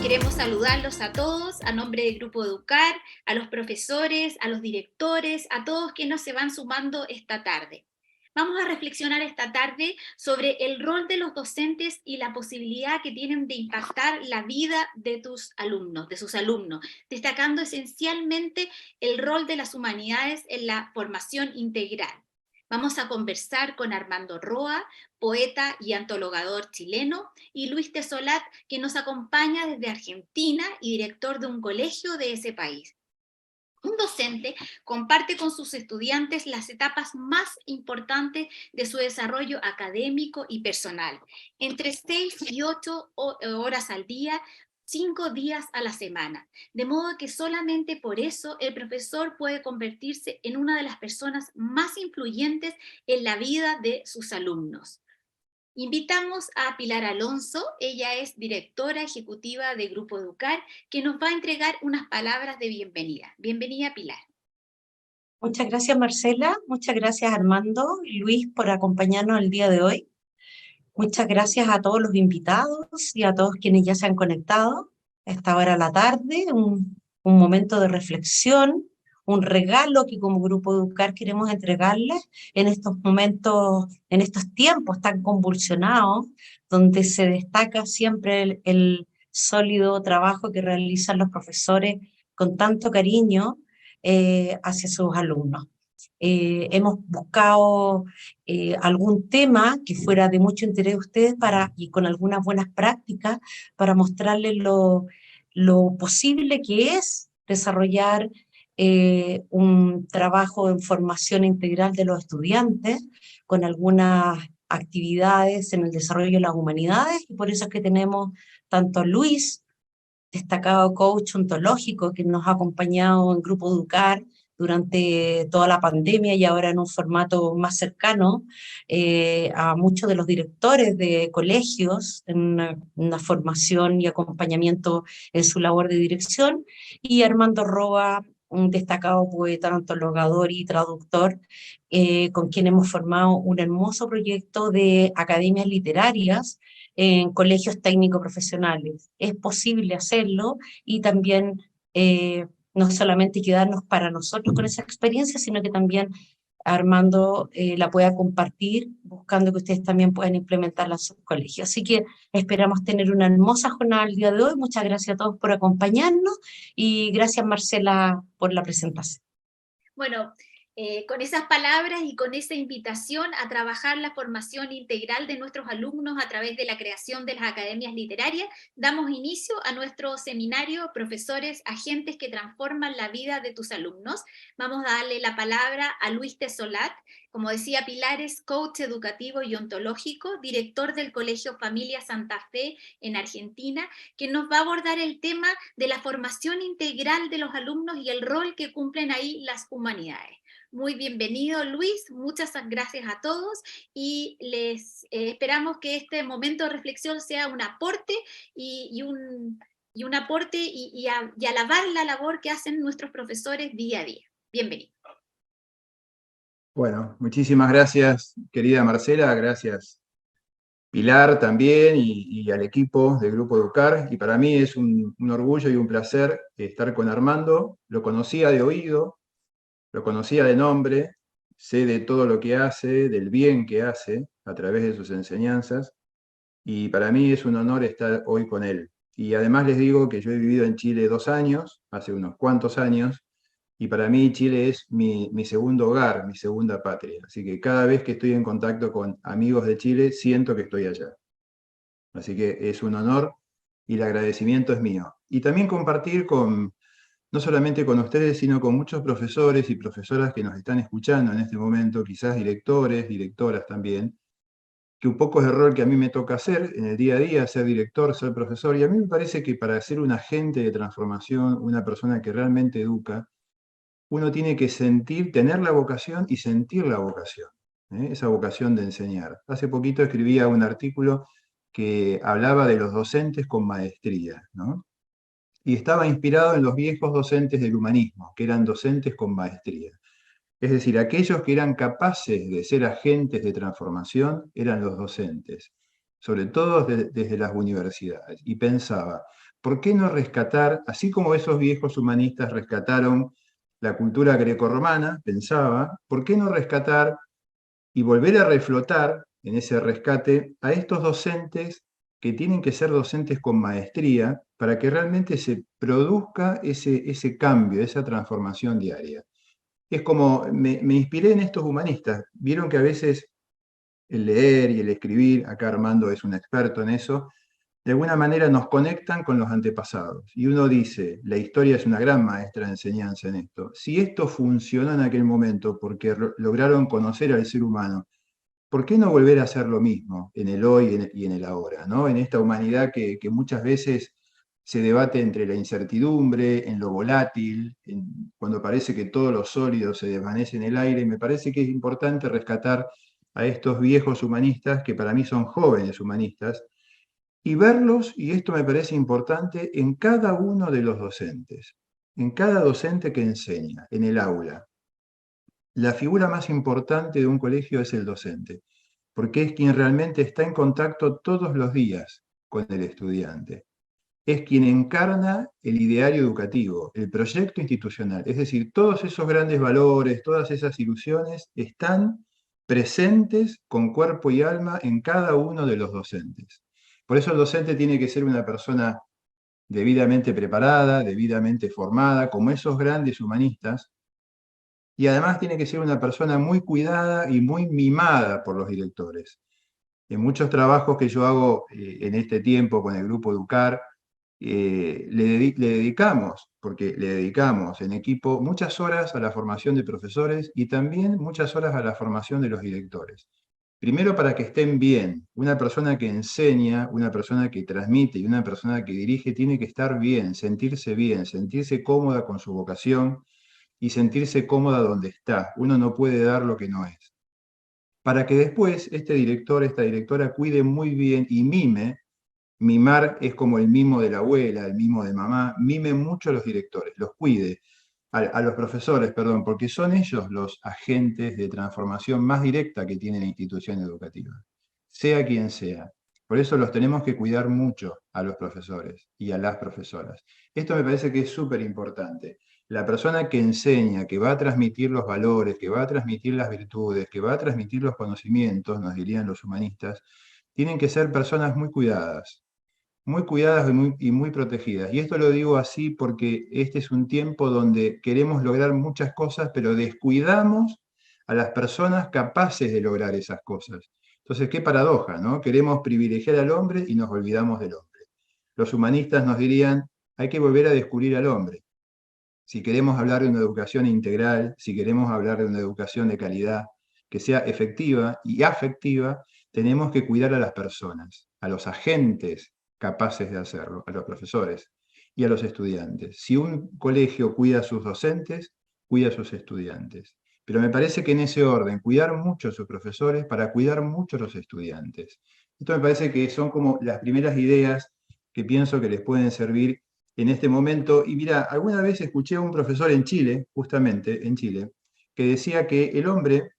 Queremos saludarlos a todos a nombre del Grupo Educar, a los profesores, a los directores, a todos quienes se van sumando esta tarde. Vamos a reflexionar esta tarde sobre el rol de los docentes y la posibilidad que tienen de impactar la vida de tus alumnos, de sus alumnos, destacando esencialmente el rol de las humanidades en la formación integral. Vamos a conversar con Armando Roa, poeta y antologador chileno, y Luis Tesolat, que nos acompaña desde Argentina y director de un colegio de ese país. Un docente comparte con sus estudiantes las etapas más importantes de su desarrollo académico y personal, entre 6 y 8 horas al día, 5 días a la semana, de modo que solamente por eso el profesor puede convertirse en una de las personas más influyentes en la vida de sus alumnos. Invitamos a Pilar Alonso, ella es directora ejecutiva de Grupo Educar, que nos va a entregar unas palabras de bienvenida. Bienvenida, Pilar. Muchas gracias, Marcela. Muchas gracias, Armando y Luis, por acompañarnos el día de hoy. Muchas gracias a todos los invitados y a todos quienes ya se han conectado a esta hora de la tarde, un momento de reflexión, un regalo que como Grupo Educar queremos entregarles en estos momentos, en estos tiempos tan convulsionados, donde se destaca siempre el sólido trabajo que realizan los profesores con tanto cariño hacia sus alumnos. Hemos buscado algún tema que fuera de mucho interés a ustedes y con algunas buenas prácticas para mostrarles lo posible que es desarrollar un trabajo en formación integral de los estudiantes con algunas actividades en el desarrollo de las humanidades, y por eso es que tenemos tanto a Luis, destacado coach ontológico que nos ha acompañado en Grupo Educar durante toda la pandemia y ahora en un formato más cercano, a muchos de los directores de colegios en una formación y acompañamiento en su labor de dirección, y Armando Roa, un destacado poeta, antologador y traductor, con quien hemos formado un hermoso proyecto de academias literarias en colegios técnicos profesionales. Es posible hacerlo y también no solamente quedarnos para nosotros con esa experiencia, sino que también Armando la pueda compartir, buscando que ustedes también puedan implementarla en sus colegios. Así que esperamos tener una hermosa jornada el día de hoy. Muchas gracias a todos por acompañarnos y gracias, Marcela, por la presentación. Bueno, con esas palabras y con esa invitación a trabajar la formación integral de nuestros alumnos a través de la creación de las academias literarias, damos inicio a nuestro seminario Profesores, Agentes que Transforman la Vida de tus Alumnos. Vamos a darle la palabra a Luis Tesolat. Como decía Pilar, es coach educativo y ontológico, director del Colegio Familia Santa Fe en Argentina, que nos va a abordar el tema de la formación integral de los alumnos y el rol que cumplen ahí las humanidades. Muy bienvenido, Luis, muchas gracias a todos y les esperamos que este momento de reflexión sea un aporte y un aporte y alabar la labor que hacen nuestros profesores día a día. Bienvenido. Bueno, muchísimas gracias, querida Marcela, gracias Pilar también y al equipo del Grupo Educar. Y para mí es un orgullo y un placer estar con Armando. Lo conocía de oído, lo conocía de nombre, sé de todo lo que hace, del bien que hace a través de sus enseñanzas. Y para mí es un honor estar hoy con él. Y además les digo que yo he vivido en Chile 2 años, hace unos cuantos años, y para mí Chile es mi segundo hogar, mi segunda patria. Así que cada vez que estoy en contacto con amigos de Chile, siento que estoy allá. Así que es un honor y el agradecimiento es mío. Y también compartir no solamente con ustedes, sino con muchos profesores y profesoras que nos están escuchando en este momento, quizás directores, directoras también, que un poco es el rol que a mí me toca hacer en el día a día, ser director, ser profesor. Y a mí me parece que para ser un agente de transformación, una persona que realmente educa, uno tiene que tener la vocación y sentir la vocación, esa vocación de enseñar. Hace poquito escribía un artículo que hablaba de los docentes con maestría, ¿no? Y estaba inspirado en los viejos docentes del humanismo, que eran docentes con maestría. Es decir, aquellos que eran capaces de ser agentes de transformación eran los docentes. sobre todo desde las universidades, y pensaba, ¿por qué no rescatar, así como esos viejos humanistas rescataron la cultura grecorromana, pensaba, ¿por qué no rescatar y volver a reflotar en ese rescate a estos docentes que tienen que ser docentes con maestría para que realmente se produzca ese cambio, esa transformación diaria? Es como, me inspiré en estos humanistas. Vieron que a veces el leer y el escribir, acá Armando es un experto en eso, de alguna manera nos conectan con los antepasados. Y uno dice, la historia es una gran maestra de enseñanza en esto. Si esto funcionó en aquel momento porque lograron conocer al ser humano, ¿por qué no volver a hacer lo mismo en el hoy y en el ahora, ¿no? En esta humanidad que muchas veces se debate entre la incertidumbre, en lo volátil, cuando parece que todo lo sólido se desvanece en el aire. Me parece que es importante rescatar a estos viejos humanistas, que para mí son jóvenes humanistas, y verlos, y esto me parece importante, en cada uno de los docentes, en cada docente que enseña, en el aula. La figura más importante de un colegio es el docente, porque es quien realmente está en contacto todos los días con el estudiante. Es quien encarna el ideario educativo, el proyecto institucional. Es decir, todos esos grandes valores, todas esas ilusiones están presentes con cuerpo y alma en cada uno de los docentes. Por eso el docente tiene que ser una persona debidamente preparada, debidamente formada, como esos grandes humanistas, y además tiene que ser una persona muy cuidada y muy mimada por los directores. En muchos trabajos que yo hago en este tiempo con el Grupo Educar, le dedicamos, porque le dedicamos en equipo muchas horas a la formación de profesores y también muchas horas a la formación de los directores. Primero para que estén bien. Una persona que enseña, una persona que transmite y una persona que dirige tiene que estar bien, sentirse cómoda con su vocación y sentirse cómoda donde está. Uno no puede dar lo que no es. Para que después este director, esta directora cuide muy bien y mime. Mimar es como el mimo de la abuela, el mimo de mamá. Mime mucho a los directores, los cuide, a los profesores, perdón, porque son ellos los agentes de transformación más directa que tiene la institución educativa, sea quien sea. Por eso los tenemos que cuidar mucho a los profesores y a las profesoras. Esto me parece que es súper importante. La persona que enseña, que va a transmitir los valores, que va a transmitir las virtudes, que va a transmitir los conocimientos, nos dirían los humanistas, tienen que ser personas muy cuidadas y muy protegidas. Y esto lo digo así porque este es un tiempo donde queremos lograr muchas cosas, pero descuidamos a las personas capaces de lograr esas cosas. Entonces, qué paradoja, ¿no? Queremos privilegiar al hombre y nos olvidamos del hombre. Los humanistas nos dirían, hay que volver a descubrir al hombre. Si queremos hablar de una educación integral, si queremos hablar de una educación de calidad, que sea efectiva y afectiva, tenemos que cuidar a las personas, a los agentes capaces de hacerlo, a los profesores y a los estudiantes. Si un colegio cuida a sus docentes, cuida a sus estudiantes. Pero me parece que en ese orden, cuidar mucho a sus profesores para cuidar mucho a los estudiantes. Esto me parece que son como las primeras ideas que pienso que les pueden servir en este momento. Y mira, alguna vez escuché a un profesor en Chile, justamente en Chile, que decía que el hombre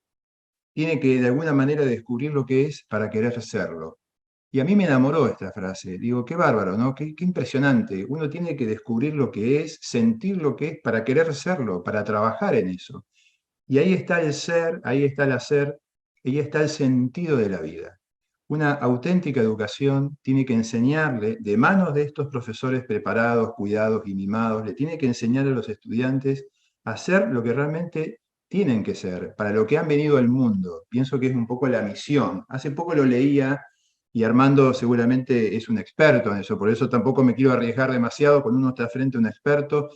tiene que de alguna manera descubrir lo que es para querer serlo. Y a mí me enamoró esta frase. Digo, qué bárbaro, ¿no? Qué impresionante. Uno tiene que descubrir lo que es, sentir lo que es para querer serlo, para trabajar en eso. Y ahí está el ser, ahí está el hacer, ahí está el sentido de la vida. Una auténtica educación tiene que enseñarle, de manos de estos profesores preparados, cuidados y mimados, le tiene que enseñar a los estudiantes a ser lo que realmente tienen que ser, para lo que han venido al mundo. Pienso que es un poco la misión. Hace poco lo leía y Armando seguramente es un experto en eso, por eso tampoco me quiero arriesgar demasiado cuando uno está frente a un experto.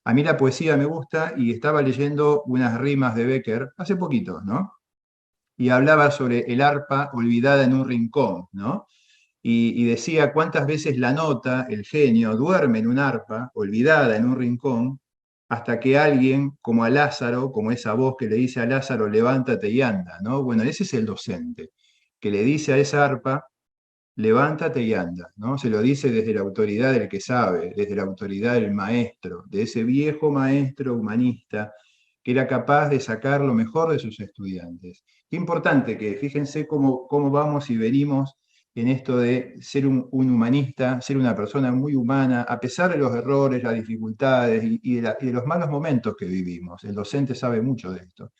A mí la poesía me gusta y estaba leyendo unas rimas de Becker hace poquito, ¿no? Y hablaba sobre el arpa olvidada en un rincón, ¿no? Y decía cuántas veces la nota, el genio, duerme en un arpa olvidada en un rincón, hasta que alguien, como a Lázaro, como esa voz que le dice a Lázaro, levántate y anda, ¿no? Bueno, ese es el docente, que le dice a esa arpa, levántate y anda, ¿no? Se lo dice desde la autoridad del que sabe, desde la autoridad del maestro, de ese viejo maestro humanista que era capaz de sacar lo mejor de sus estudiantes. Qué importante que, fíjense cómo vamos y venimos en esto de ser un humanista, ser una persona muy humana, a pesar de los errores, las dificultades y de los malos momentos que vivimos. El docente sabe mucho de esto.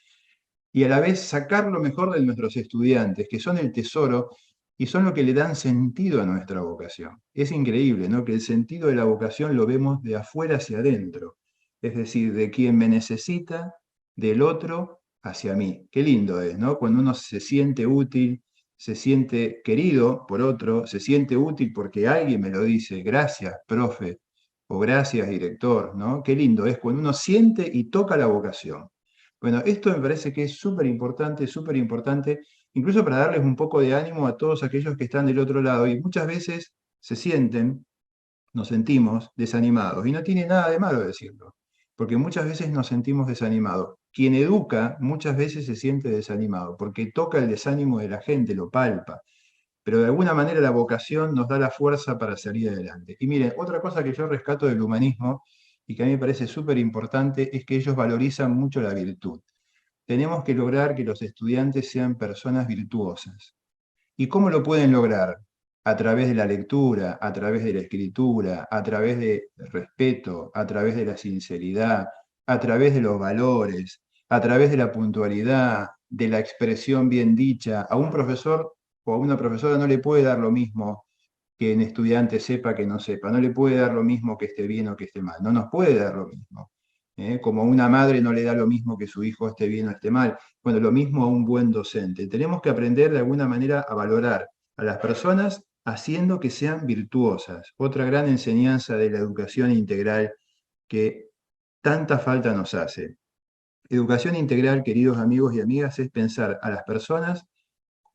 Y a la vez sacar lo mejor de nuestros estudiantes, que son el tesoro y son lo que le dan sentido a nuestra vocación. Es increíble, ¿no? Que el sentido de la vocación lo vemos de afuera hacia adentro, es decir, de quien me necesita, del otro hacia mí. Qué lindo es, ¿no? Cuando uno se siente útil, se siente querido por otro, se siente útil porque alguien me lo dice, gracias, profe, o gracias, director, ¿no? Qué lindo es cuando uno siente y toca la vocación. Bueno, esto me parece que es súper importante, incluso para darles un poco de ánimo a todos aquellos que están del otro lado y muchas veces se sienten, nos sentimos desanimados. Y no tiene nada de malo decirlo, porque muchas veces nos sentimos desanimados. Quien educa muchas veces se siente desanimado, porque toca el desánimo de la gente, lo palpa. Pero de alguna manera la vocación nos da la fuerza para salir adelante. Y miren, otra cosa que yo rescato del humanismo y que a mí me parece súper importante es que ellos valorizan mucho la virtud. Tenemos que lograr que los estudiantes sean personas virtuosas. ¿Y cómo lo pueden lograr? A través de la lectura, a través de la escritura, a través del respeto, a través de la sinceridad, a través de los valores, a través de la puntualidad, de la expresión bien dicha. A un profesor o a una profesora no le puede dar lo mismo que un estudiante sepa que no sepa, no le puede dar lo mismo que esté bien o que esté mal, no nos puede dar lo mismo. Como una madre no le da lo mismo que su hijo esté bien o esté mal. Bueno, lo mismo a un buen docente. Tenemos que aprender de alguna manera a valorar a las personas haciendo que sean virtuosas. Otra gran enseñanza de la educación integral que tanta falta nos hace. Educación integral, queridos amigos y amigas, es pensar a las personas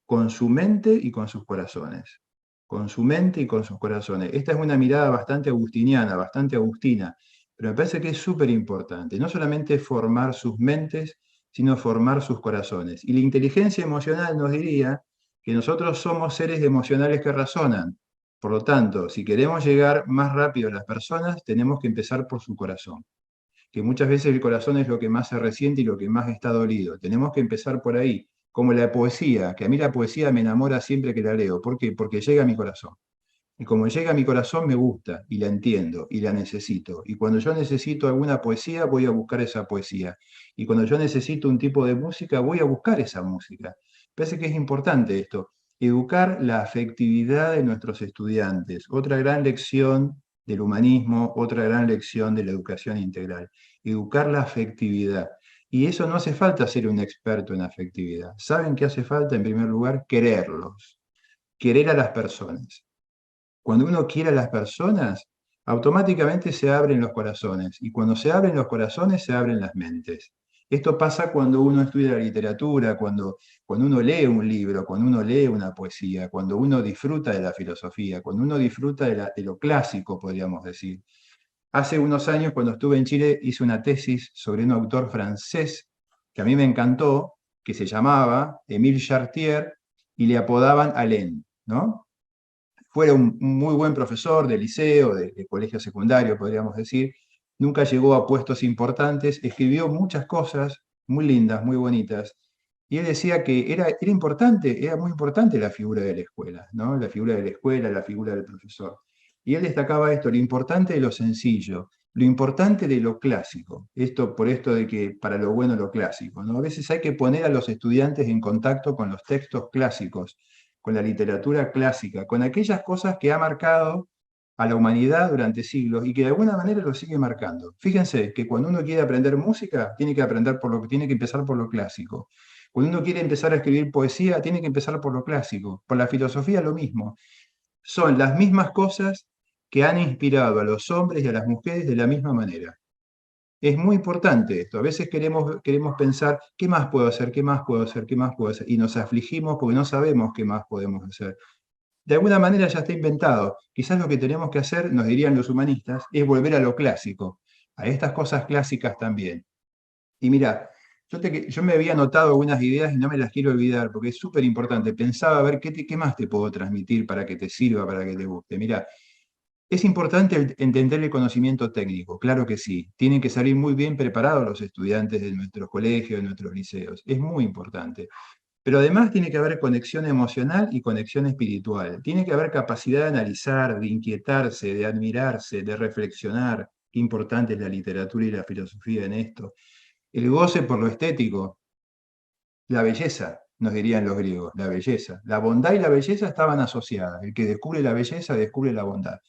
con su mente y con sus corazones. Con su mente y con sus corazones. Esta es una mirada bastante agustiniana, bastante agustina, pero me parece que es súper importante. No solamente formar sus mentes, sino formar sus corazones. Y la inteligencia emocional nos diría que nosotros somos seres emocionales que razonan. Por lo tanto, si queremos llegar más rápido a las personas, tenemos que empezar por su corazón. Que muchas veces el corazón es lo que más se resiente y lo que más está dolido. Tenemos que empezar por ahí, como la poesía, que a mí la poesía me enamora siempre que la leo. ¿Por qué? Porque llega a mi corazón. Y como llega a mi corazón me gusta, y la entiendo, y la necesito. Y cuando yo necesito alguna poesía, voy a buscar esa poesía. Y cuando yo necesito un tipo de música, voy a buscar esa música. Parece que es importante esto, educar la afectividad de nuestros estudiantes. Otra gran lección del humanismo, otra gran lección de la educación integral. Educar la afectividad. Y eso no hace falta ser un experto en afectividad. ¿Saben qué hace falta? En primer lugar, quererlos. Querer a las personas. Cuando uno quiere a las personas, automáticamente se abren los corazones. Y cuando se abren los corazones, se abren las mentes. Esto pasa cuando uno estudia la literatura, cuando uno lee un libro, cuando uno lee una poesía, cuando uno disfruta de la filosofía, cuando uno disfruta de lo clásico, podríamos decir. Hace unos años, cuando estuve en Chile, hice una tesis sobre un autor francés que a mí me encantó, que se llamaba Émile Chartier, y le apodaban Alain, ¿no? Fue un muy buen profesor de liceo, de colegio secundario, podríamos decir, nunca llegó a puestos importantes, escribió muchas cosas muy lindas, muy bonitas, y él decía que era importante, era muy importante la figura de la escuela, ¿no? La figura de la escuela, la figura del profesor. Y él destacaba esto, lo importante de lo sencillo, lo importante de lo clásico, por esto de que para lo bueno lo clásico, ¿no? A veces hay que poner a los estudiantes en contacto con los textos clásicos, con la literatura clásica, con aquellas cosas que ha marcado a la humanidad durante siglos y que de alguna manera lo sigue marcando. Fíjense que cuando uno quiere aprender música, tiene que aprender tiene que empezar por lo clásico. Cuando uno quiere empezar a escribir poesía, tiene que empezar por lo clásico. Por la filosofía, lo mismo. Son las mismas cosas que han inspirado a los hombres y a las mujeres de la misma manera. Es muy importante esto. A veces queremos pensar, ¿qué más puedo hacer? ¿Qué más puedo hacer? ¿Qué más puedo hacer? Y nos afligimos porque no sabemos qué más podemos hacer. De alguna manera ya está inventado. Quizás lo que tenemos que hacer, nos dirían los humanistas, es volver a lo clásico, a estas cosas clásicas también. Y mira, yo me había anotado algunas ideas y no me las quiero olvidar porque es súper importante. Pensaba a ver qué más te puedo transmitir para que te sirva, para que te guste. Mira, es importante entender el conocimiento técnico, claro que sí. Tienen que salir muy bien preparados los estudiantes de nuestros colegios, de nuestros liceos. Es muy importante. Pero además tiene que haber conexión emocional y conexión espiritual. Tiene que haber capacidad de analizar, de inquietarse, de admirarse, de reflexionar. Qué importante es la literatura y la filosofía en esto. El goce por lo estético, la belleza, nos dirían los griegos, la belleza. La bondad y la belleza estaban asociadas. El que descubre la belleza descubre la bondad.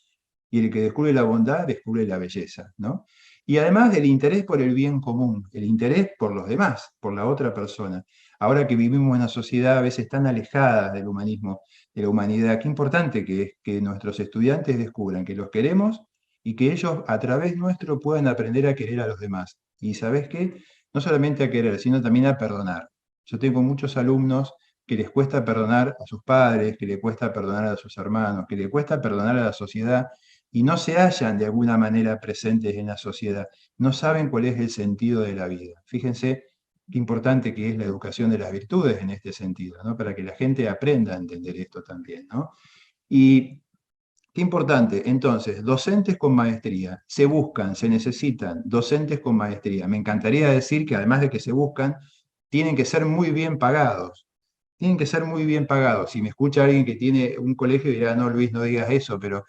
Y el que descubre la bondad descubre la belleza, ¿no? Y además del interés por el bien común, el interés por los demás, por la otra persona. Ahora que vivimos en una sociedad a veces tan alejada del humanismo, de la humanidad, qué importante que es que nuestros estudiantes descubran que los queremos y que ellos a través nuestro puedan aprender a querer a los demás. Y ¿sabes qué? No solamente a querer, sino también a perdonar. Yo tengo muchos alumnos que les cuesta perdonar a sus padres, que les cuesta perdonar a sus hermanos, que les cuesta perdonar a la sociedad, y no se hallan de alguna manera presentes en la sociedad, no saben cuál es el sentido de la vida. Fíjense qué importante que es la educación de las virtudes en este sentido, ¿no? Para que la gente aprenda a entender esto también, ¿no? Y qué importante, entonces, docentes con maestría, se buscan, se necesitan docentes con maestría. Me encantaría decir que además de que se buscan, tienen que ser muy bien pagados. Tienen que ser muy bien pagados. Si me escucha alguien que tiene un colegio dirá, no, Luis, no digas eso, pero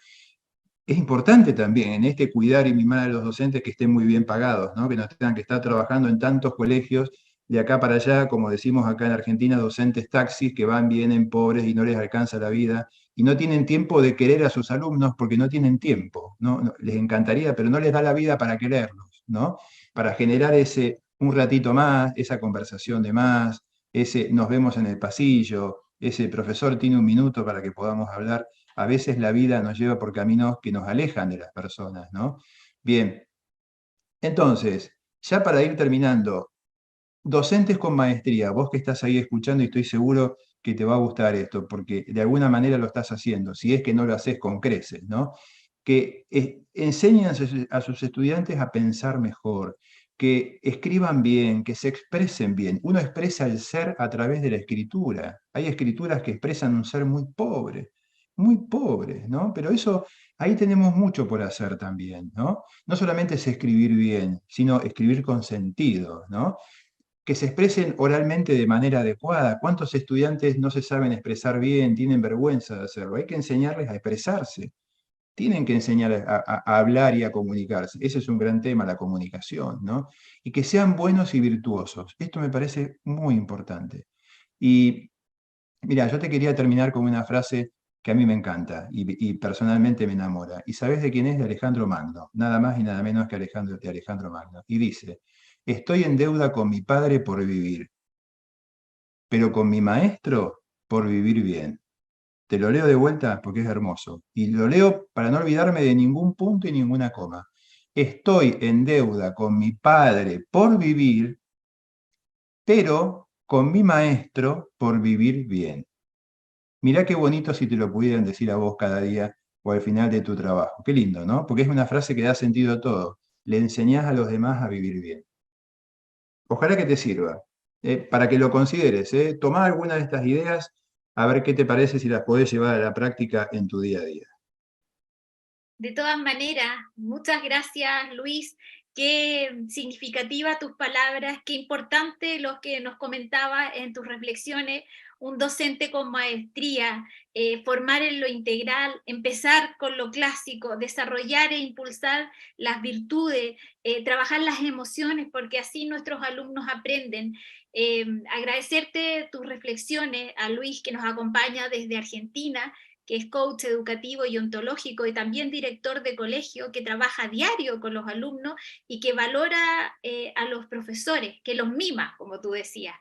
es importante también en este cuidar y mimar a los docentes que estén muy bien pagados, ¿no? Que no tengan que estar trabajando en tantos colegios de acá para allá, como decimos acá en Argentina, docentes taxis que van, vienen pobres y no les alcanza la vida y no tienen tiempo de querer a sus alumnos porque no tienen tiempo, ¿no? Les encantaría, pero no les da la vida para quererlos, ¿no? Para generar ese un ratito más, esa conversación de más, ese nos vemos en el pasillo, ese profesor tiene un minuto para que podamos hablar. A veces la vida nos lleva por caminos que nos alejan de las personas, ¿no? Bien, entonces, ya para ir terminando, docentes con maestría, vos que estás ahí escuchando y estoy seguro que te va a gustar esto, porque de alguna manera lo estás haciendo, si es que no lo haces con creces, ¿no? Que enseñen a sus estudiantes a pensar mejor, que escriban bien, que se expresen bien. Uno expresa el ser a través de la escritura. Hay escrituras que expresan un ser muy pobre, ¿no? Pero eso, ahí tenemos mucho por hacer también, ¿no? No solamente es escribir bien, sino escribir con sentido, ¿no? Que se expresen oralmente de manera adecuada. ¿Cuántos estudiantes no se saben expresar bien, tienen vergüenza de hacerlo? Hay que enseñarles a expresarse. Tienen que enseñar a hablar y a comunicarse. Ese es un gran tema, la comunicación, ¿no? Y que sean buenos y virtuosos. Esto me parece muy importante. Y mira, yo te quería terminar con una frase que a mí me encanta y personalmente me enamora. ¿Y sabes de quién es? De Alejandro Magno. Nada más y nada menos que de Alejandro Magno. Y dice, estoy en deuda con mi padre por vivir, pero con mi maestro por vivir bien. Te lo leo de vuelta porque es hermoso. Y lo leo para no olvidarme de ningún punto y ninguna coma. Estoy en deuda con mi padre por vivir, pero con mi maestro por vivir bien. Mirá qué bonito si te lo pudieran decir a vos cada día o al final de tu trabajo. Qué lindo, ¿no? Porque es una frase que da sentido a todo. Le enseñás a los demás a vivir bien. Ojalá que te sirva, para que lo consideres. Tomá alguna de estas ideas, a ver qué te parece si las podés llevar a la práctica en tu día a día. De todas maneras, muchas gracias, Luis. Qué significativa tus palabras, qué importante lo que nos comentabas en tus reflexiones. Un docente con maestría, formar en lo integral, empezar con lo clásico, desarrollar e impulsar las virtudes, trabajar las emociones, porque así nuestros alumnos aprenden. Agradecerte tus reflexiones a Luis, que nos acompaña desde Argentina, que es coach educativo y ontológico y también director de colegio, que trabaja a diario con los alumnos y que valora a los profesores, que los mima, como tú decías.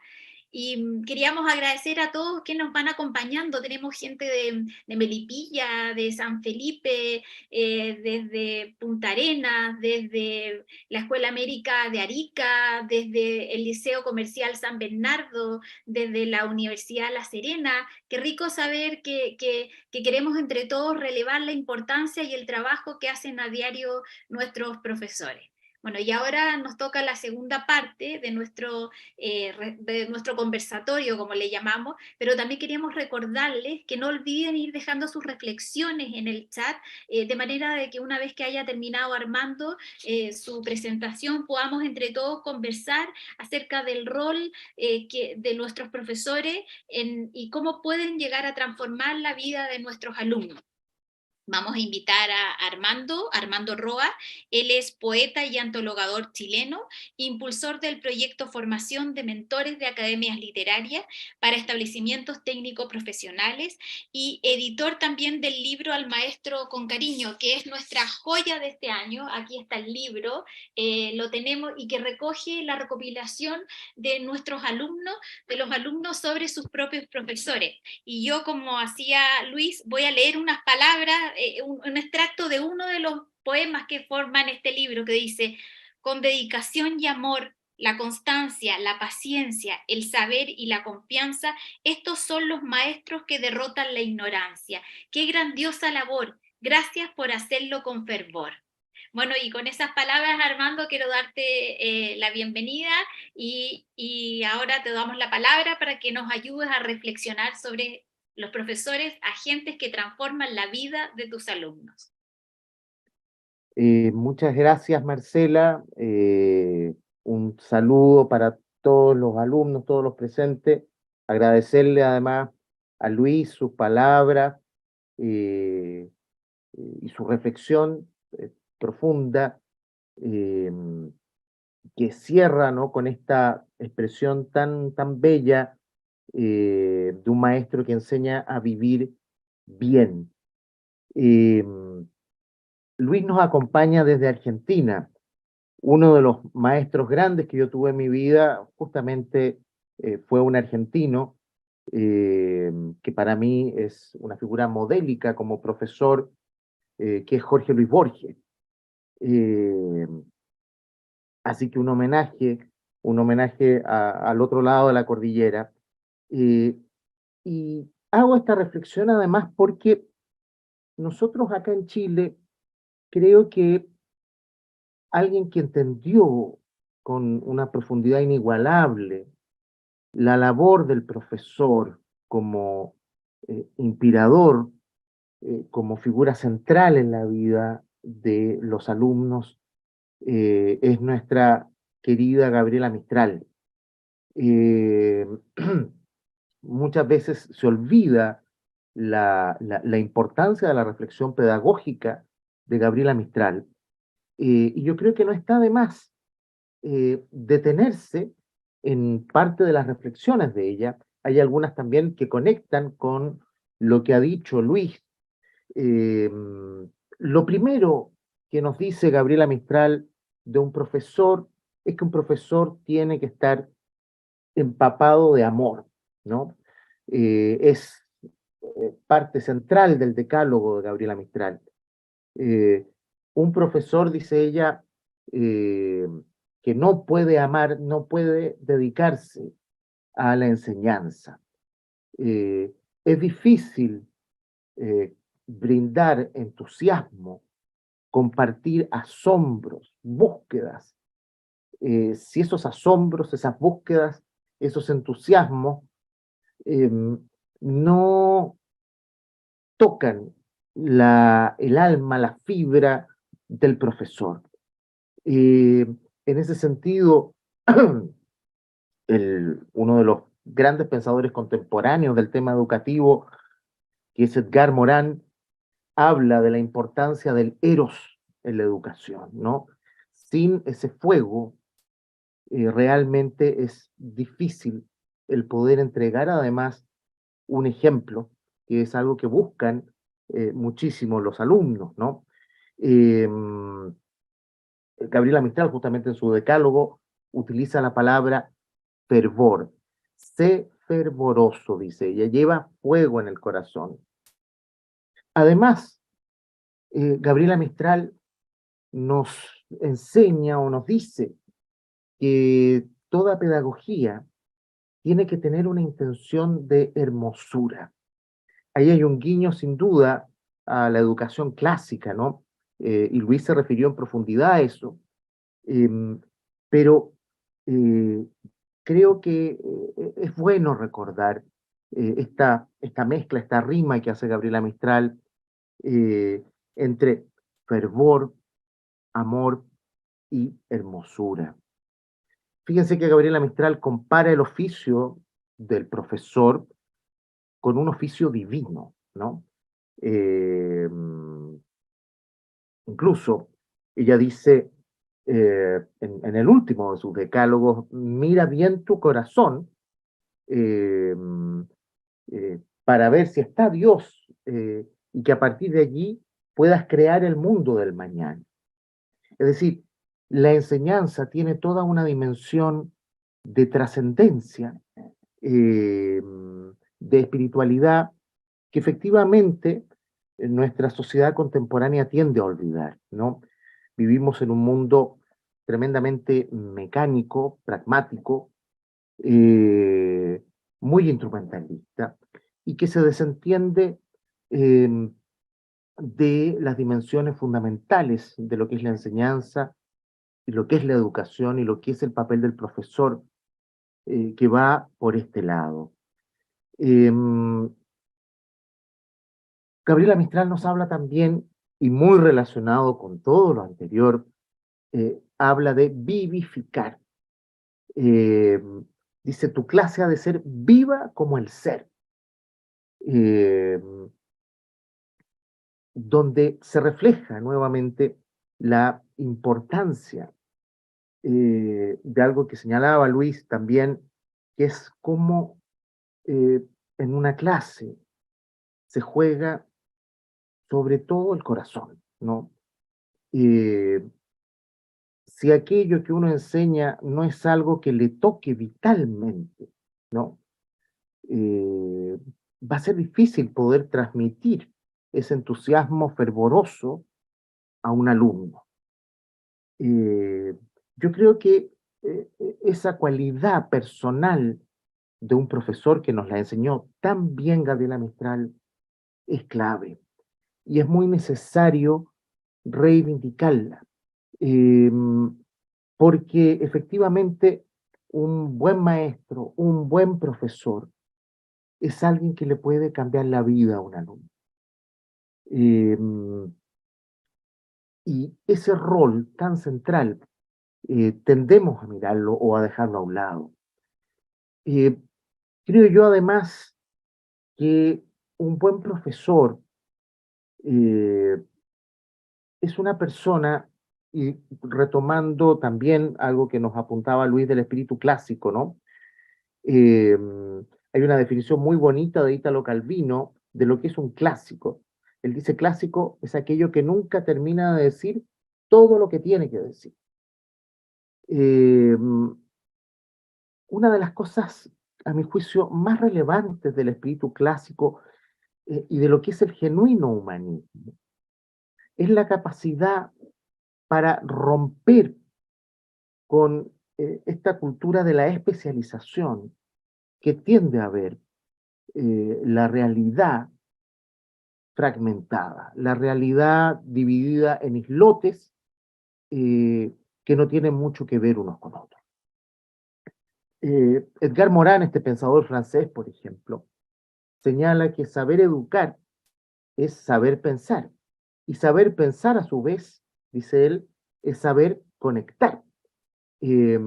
Y queríamos agradecer a todos que nos van acompañando. Tenemos gente de Melipilla, de San Felipe, desde Punta Arenas, desde la Escuela América de Arica, desde el Liceo Comercial San Bernardo, desde la Universidad La Serena. Qué rico saber que queremos entre todos relevar la importancia y el trabajo que hacen a diario nuestros profesores. Bueno, y ahora nos toca la segunda parte de nuestro conversatorio, como le llamamos, pero también queríamos recordarles que no olviden ir dejando sus reflexiones en el chat, de manera de que una vez que haya terminado Armando su presentación, podamos entre todos conversar acerca del rol de nuestros profesores y cómo pueden llegar a transformar la vida de nuestros alumnos. Vamos a invitar a Armando Roa. Él es poeta y antologador chileno, impulsor del proyecto Formación de Mentores de Academias Literarias para Establecimientos Técnicos Profesionales y editor también del libro Al Maestro con Cariño, que es nuestra joya de este año. Aquí está el libro, lo tenemos, y que recoge la recopilación de nuestros alumnos, de los alumnos sobre sus propios profesores. Y yo, como hacía Luis, voy a leer unas palabras, un extracto de uno de los poemas que forman este libro, que dice: con dedicación y amor, la constancia, la paciencia, el saber y la confianza, estos son los maestros que derrotan la ignorancia. ¡Qué grandiosa labor! Gracias por hacerlo con fervor. Bueno, y con esas palabras, Armando, quiero darte la bienvenida y ahora te damos la palabra para que nos ayudes a reflexionar sobre los profesores, agentes que transforman la vida de tus alumnos. Muchas gracias, Marcela. Un saludo para todos los alumnos, todos los presentes. Agradecerle además a Luis sus palabras y su reflexión profunda eh, que cierra, ¿no?, con esta expresión tan bella de un maestro que enseña a vivir bien. Luis nos acompaña desde Argentina. Uno de los maestros grandes que yo tuve en mi vida justamente fue un argentino que para mí es una figura modélica como profesor, que es Jorge Luis Borges. Así que un homenaje al otro lado de la cordillera. Y hago esta reflexión además porque nosotros acá en Chile, creo que alguien que entendió con una profundidad inigualable la labor del profesor como inspirador, como figura central en la vida de los alumnos, es nuestra querida Gabriela Mistral. Muchas veces se olvida la importancia de la reflexión pedagógica de Gabriela Mistral, y yo creo que no está de más detenerse en parte de las reflexiones de ella. Hay algunas también que conectan con lo que ha dicho Luis. Lo primero que nos dice Gabriela Mistral de un profesor es que un profesor tiene que estar empapado de amor, ¿no? Es parte central del decálogo de Gabriela Mistral. Un profesor, dice ella, que no puede amar, no puede dedicarse a la enseñanza. Es difícil brindar entusiasmo, compartir asombros, búsquedas. Si esos asombros, esas búsquedas, esos entusiasmos no tocan el alma, la fibra del profesor. En ese sentido, uno de los grandes pensadores contemporáneos del tema educativo, que es Edgar Morán, habla de la importancia del eros en la educación, ¿no? Sin ese fuego, realmente es difícil el poder entregar además un ejemplo, que es algo que buscan muchísimo los alumnos, ¿no? Gabriela Mistral, justamente en su decálogo, utiliza la palabra fervor. Sé fervoroso, dice ella, lleva fuego en el corazón. Además, Gabriela Mistral nos enseña o nos dice que toda pedagogía tiene que tener una intención de hermosura. Ahí hay un guiño, sin duda, a la educación clásica, ¿no? Y Luis se refirió en profundidad a eso. Pero creo que es bueno recordar esta mezcla, esta rima que hace Gabriela Mistral entre fervor, amor y hermosura. Fíjense que Gabriela Mistral compara el oficio del profesor con un oficio divino, ¿no? Eh, Incluso ella dice en el último de sus decálogos, mira bien tu corazón eh, para ver si está Dios y que a partir de allí puedas crear el mundo del mañana. Es decir, la enseñanza tiene toda una dimensión de trascendencia, de espiritualidad, que efectivamente nuestra sociedad contemporánea tiende a olvidar, ¿no? Vivimos en un mundo tremendamente mecánico, pragmático, eh, muy instrumentalista, y que se desentiende eh, de las dimensiones fundamentales de lo que es la enseñanza, y lo que es la educación, y lo que es el papel del profesor, que va por este lado. Gabriela Mistral nos habla también, y muy relacionado con todo lo anterior, habla de vivificar. Eh, Dice, tu clase ha de ser viva como el ser, eh, donde se refleja nuevamente la importancia de algo que señalaba Luis también, que es cómo en una clase se juega sobre todo el corazón, ¿no? Eh, si aquello que uno enseña no es algo que le toque vitalmente, ¿no? Eh, Va a ser difícil poder transmitir ese entusiasmo fervoroso a un alumno. Yo creo que esa cualidad personal de un profesor que nos la enseñó tan bien Gabriela Mistral es clave y es muy necesario reivindicarla, eh, porque efectivamente un buen maestro, un buen profesor, es alguien que le puede cambiar la vida a un alumno. Eh, y ese rol tan central tendemos a mirarlo o a dejarlo a un lado. Eh, Creo yo además que un buen profesor eh, es una persona, y retomando también algo que nos apuntaba Luis del espíritu clásico, ¿no? Eh, Hay una definición muy bonita de Italo Calvino de lo que es un clásico. Él dice clásico es aquello que nunca termina de decir todo lo que tiene que decir. Eh, una de las cosas, a mi juicio, más relevantes del espíritu clásico y de lo que es el genuino humanismo es la capacidad para romper con esta cultura de la especialización que tiende a ver la realidad fragmentada, la realidad dividida en islotes que no tienen mucho que ver unos con otros. Edgar Morin, este pensador francés, por ejemplo, señala que saber educar es saber pensar, y saber pensar a su vez, dice él, es saber conectar. Eh,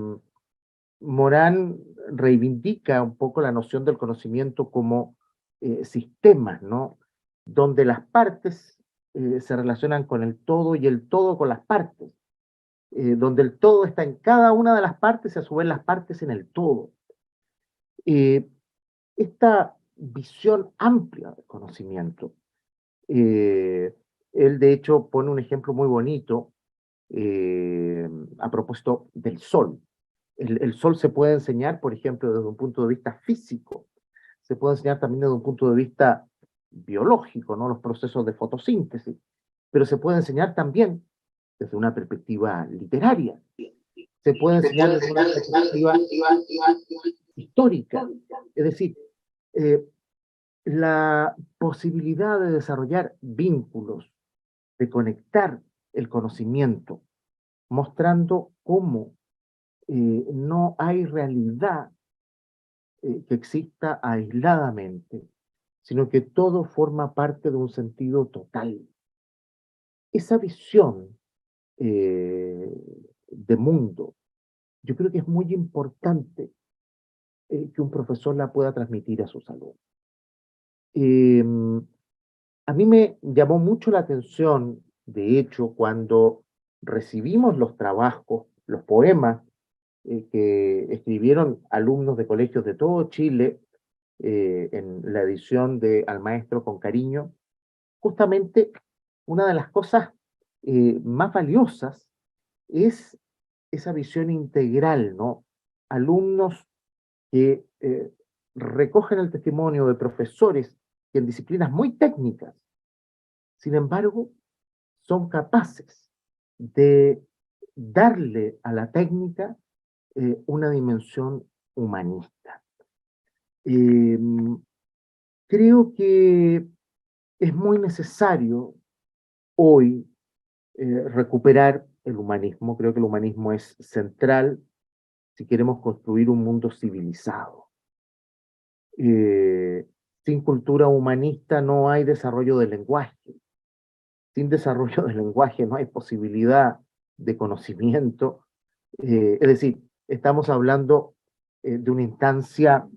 Morán reivindica un poco la noción del conocimiento como sistemas, ¿no? Donde las partes se relacionan con el todo y el todo con las partes, donde el todo está en cada una de las partes y a su vez las partes en el todo. Eh, Esta visión amplia del conocimiento, eh, él de hecho pone un ejemplo muy bonito eh, a propósito del sol. El sol se puede enseñar, por ejemplo, desde un punto de vista físico, se puede enseñar también desde un punto de vista biológico, ¿no? Los procesos de fotosíntesis, pero se puede enseñar también desde una perspectiva literaria, se puede enseñar desde una perspectiva histórica, es decir, eh, la posibilidad de desarrollar vínculos, de conectar el conocimiento mostrando cómo no hay realidad que exista aisladamente, sino que todo forma parte de un sentido total. Esa visión de mundo, yo creo que es muy importante que un profesor la pueda transmitir a sus alumnos. A mí me llamó mucho la atención, de hecho, cuando recibimos los trabajos, los poemas que escribieron alumnos de colegios de todo Chile en la edición de Al Maestro con Cariño, justamente una de las cosas más valiosas es esa visión integral, ¿no? Alumnos que recogen el testimonio de profesores que en disciplinas muy técnicas, sin embargo, son capaces de darle a la técnica una dimensión humanista. Creo que es muy necesario hoy recuperar el humanismo. Creo que el humanismo es central si queremos construir un mundo civilizado. Sin cultura humanista no hay desarrollo del lenguaje. Sin desarrollo del lenguaje no hay posibilidad de conocimiento. Es decir, estamos hablando de una instancia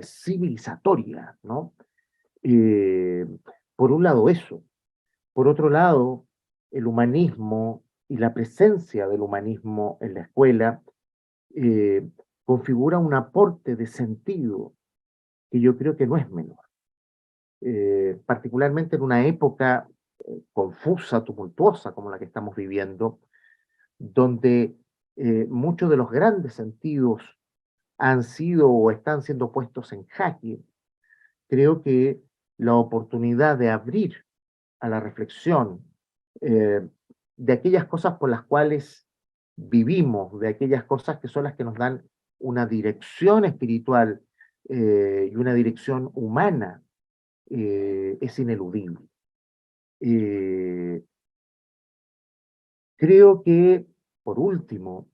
civilizatoria, ¿no? Por un lado eso. Por otro lado, el humanismo y la presencia del humanismo en la escuela configura un aporte de sentido que yo creo que no es menor. Particularmente en una época confusa, tumultuosa como la que estamos viviendo, donde muchos de los grandes sentidos han sido o están siendo puestos en jaque, creo que la oportunidad de abrir a la reflexión de aquellas cosas por las cuales vivimos, de aquellas cosas que son las que nos dan una dirección espiritual y una dirección humana, es ineludible. Creo que, por último,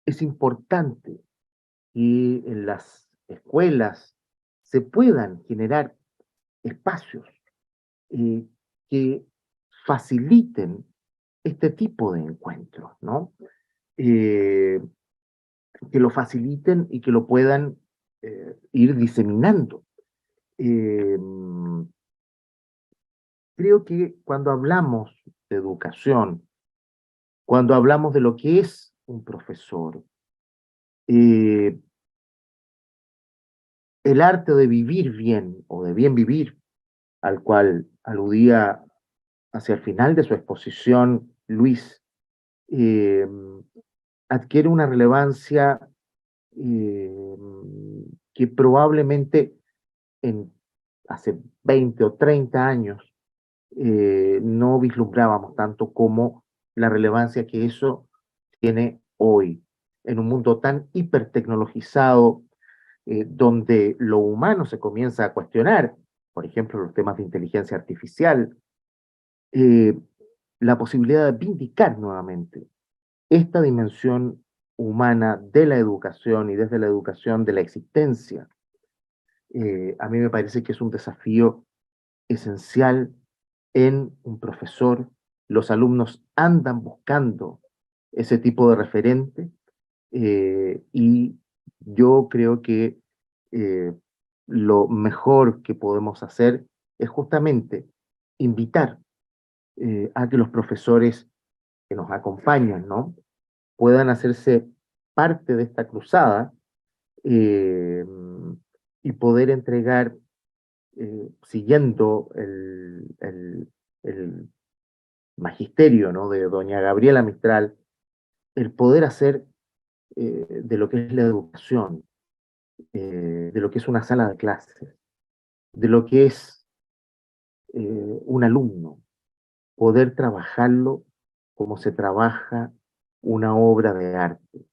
es importante que en las escuelas se puedan generar espacios eh, que faciliten este tipo de encuentros, ¿no? Eh, que lo faciliten y que lo puedan ir diseminando. Eh, Creo que cuando hablamos de educación, cuando hablamos de lo que es un profesor, eh, el arte de vivir bien o de bien vivir, al cual aludía hacia el final de su exposición Luis, eh, adquiere una relevancia eh, que probablemente en hace 20 o 30 años no vislumbrábamos tanto como la relevancia que eso tiene hoy, en un mundo tan hipertecnologizado, donde lo humano se comienza a cuestionar, por ejemplo, los temas de inteligencia artificial, eh, la posibilidad de vindicar nuevamente esta dimensión humana de la educación y desde la educación de la existencia, a mí me parece que es un desafío esencial en un profesor. Los alumnos andan buscando ese tipo de referente y yo creo que eh, lo mejor que podemos hacer es justamente invitar a que los profesores que nos acompañan, ¿no? Puedan hacerse parte de esta cruzada eh, y poder entregar, siguiendo el magisterio, ¿no? de doña Gabriela Mistral, el poder hacer de lo que es la educación, de lo que es una sala de clases, de lo que es un alumno, poder trabajarlo como se trabaja una obra de arte,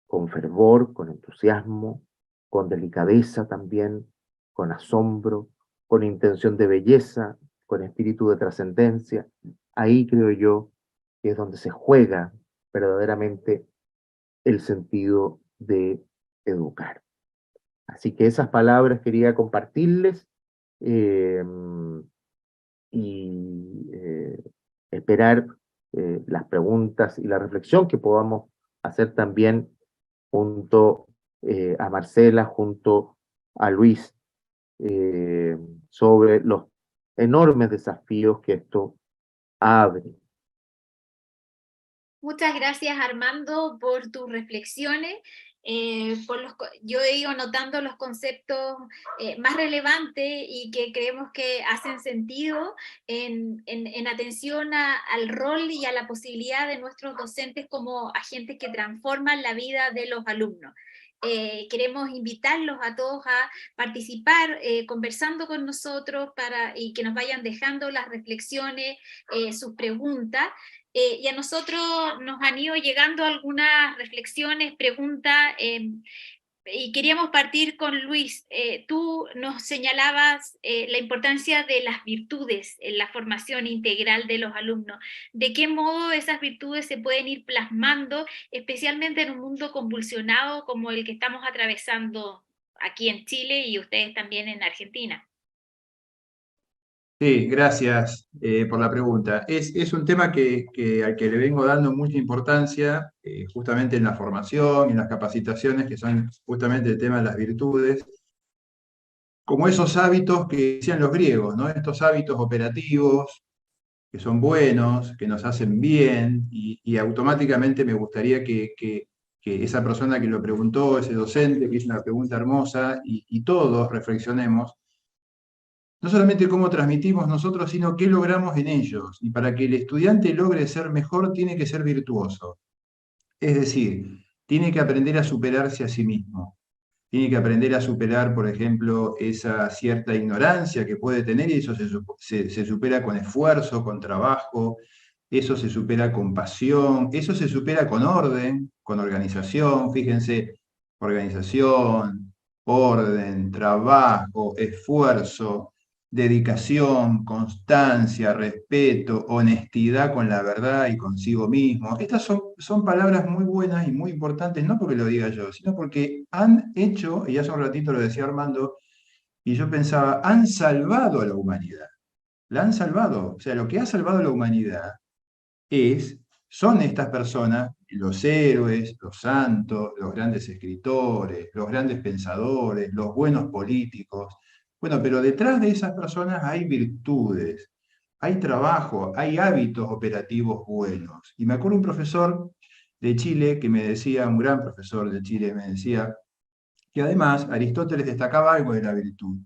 con fervor, con entusiasmo, con delicadeza también, con asombro, con intención de belleza, con espíritu de trascendencia, ahí creo yo que es donde se juega verdaderamente el sentido de educar. Así que esas palabras quería compartirles eh, y esperar las preguntas y la reflexión que podamos hacer también junto a Marcela, junto a Luis, eh, sobre los enormes desafíos que esto abre. Muchas gracias, Armando, por tus reflexiones. Yo he ido anotando los conceptos más relevantes y que creemos que hacen sentido en atención al rol y a la posibilidad de nuestros docentes como agentes que transforman la vida de los alumnos. Queremos invitarlos a todos a participar conversando con nosotros y que nos vayan dejando las reflexiones, sus preguntas. Y a nosotros nos han ido llegando algunas reflexiones, preguntas, y queríamos partir con Luis. Tú nos señalabas la importancia de las virtudes en la formación integral de los alumnos. ¿De qué modo esas virtudes se pueden ir plasmando, especialmente en un mundo convulsionado como el que estamos atravesando aquí en Chile y ustedes también en Argentina? Sí, gracias por la pregunta. Es un tema al que le vengo dando mucha importancia, justamente en la formación y en las capacitaciones, que son justamente el tema de las virtudes, como esos hábitos que decían los griegos, ¿no? Estos hábitos operativos que son buenos, que nos hacen bien, y automáticamente me gustaría que esa persona que lo preguntó, ese docente que hizo una pregunta hermosa, y todos reflexionemos no solamente cómo transmitimos nosotros, sino qué logramos en ellos. Y para que el estudiante logre ser mejor, tiene que ser virtuoso. Es decir, tiene que aprender a superarse a sí mismo. Tiene que aprender a superar, por ejemplo, esa cierta ignorancia que puede tener, y eso se supera con esfuerzo, con trabajo, eso se supera con pasión, eso se supera con orden, con organización. Fíjense, organización, orden, trabajo, esfuerzo, dedicación, constancia, respeto, honestidad con la verdad y consigo mismo. Estas son palabras muy buenas y muy importantes, no porque lo diga yo, sino porque han hecho, y hace un ratito lo decía Armando, y yo pensaba, han salvado a la humanidad. La han salvado. O sea, lo que ha salvado a la humanidad son estas personas, los héroes, los santos, los grandes escritores, los grandes pensadores, los buenos políticos. Bueno, pero detrás de esas personas hay virtudes, hay trabajo, hay hábitos operativos buenos. Y me acuerdo un profesor de Chile que me decía, un gran profesor de Chile, me decía que además Aristóteles destacaba algo de la virtud,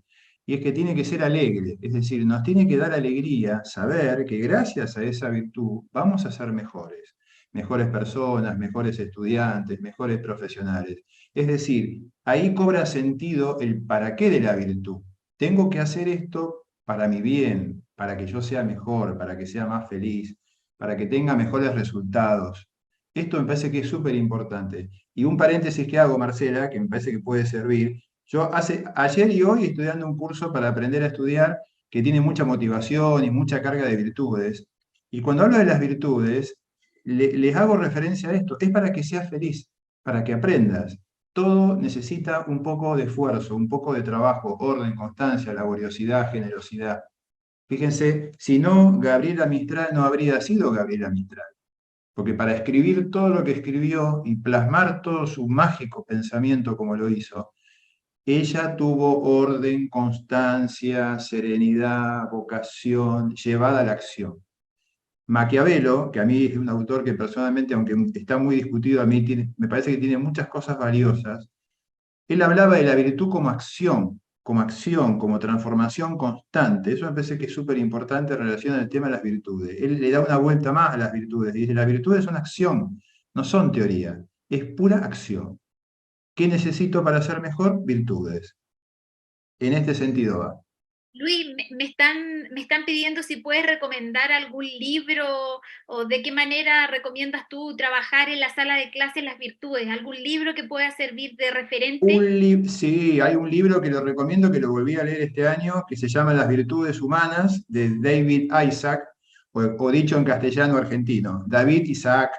y es que tiene que ser alegre, es decir, nos tiene que dar alegría saber que gracias a esa virtud vamos a ser mejores, mejores personas, mejores estudiantes, mejores profesionales. Es decir, ahí cobra sentido el para qué de la virtud. Tengo que hacer esto para mi bien, para que yo sea mejor, para que sea más feliz, para que tenga mejores resultados. Esto me parece que es súper importante. Y un paréntesis que hago, Marcela, que me parece que puede servir. Yo ayer y hoy estoy dando un curso para aprender a estudiar que tiene mucha motivación y mucha carga de virtudes. Y cuando hablo de las virtudes, les hago referencia a esto. Es para que seas feliz, para que aprendas. Todo necesita un poco de esfuerzo, un poco de trabajo, orden, constancia, laboriosidad, generosidad. Fíjense, si no, Gabriela Mistral no habría sido Gabriela Mistral. Porque para escribir todo lo que escribió y plasmar todo su mágico pensamiento como lo hizo, ella tuvo orden, constancia, serenidad, vocación, llevada a la acción. Maquiavelo, que a mí es un autor que personalmente, aunque está muy discutido, a mí me parece que tiene muchas cosas valiosas, él hablaba de la virtud como acción, como transformación constante. Eso me parece que es súper importante en relación al tema de las virtudes. Él le da una vuelta más a las virtudes. Y dice, las virtudes son acción, no son teoría, es pura acción. ¿Qué necesito para ser mejor? Virtudes. En este sentido va. Luis, me están pidiendo si puedes recomendar algún libro o de qué manera recomiendas tú trabajar en la sala de clases las virtudes, algún libro que pueda servir de referente. Sí, hay un libro que lo recomiendo, que lo volví a leer este año, que se llama Las virtudes humanas, de David Isaac, o dicho en castellano argentino, David Isaac,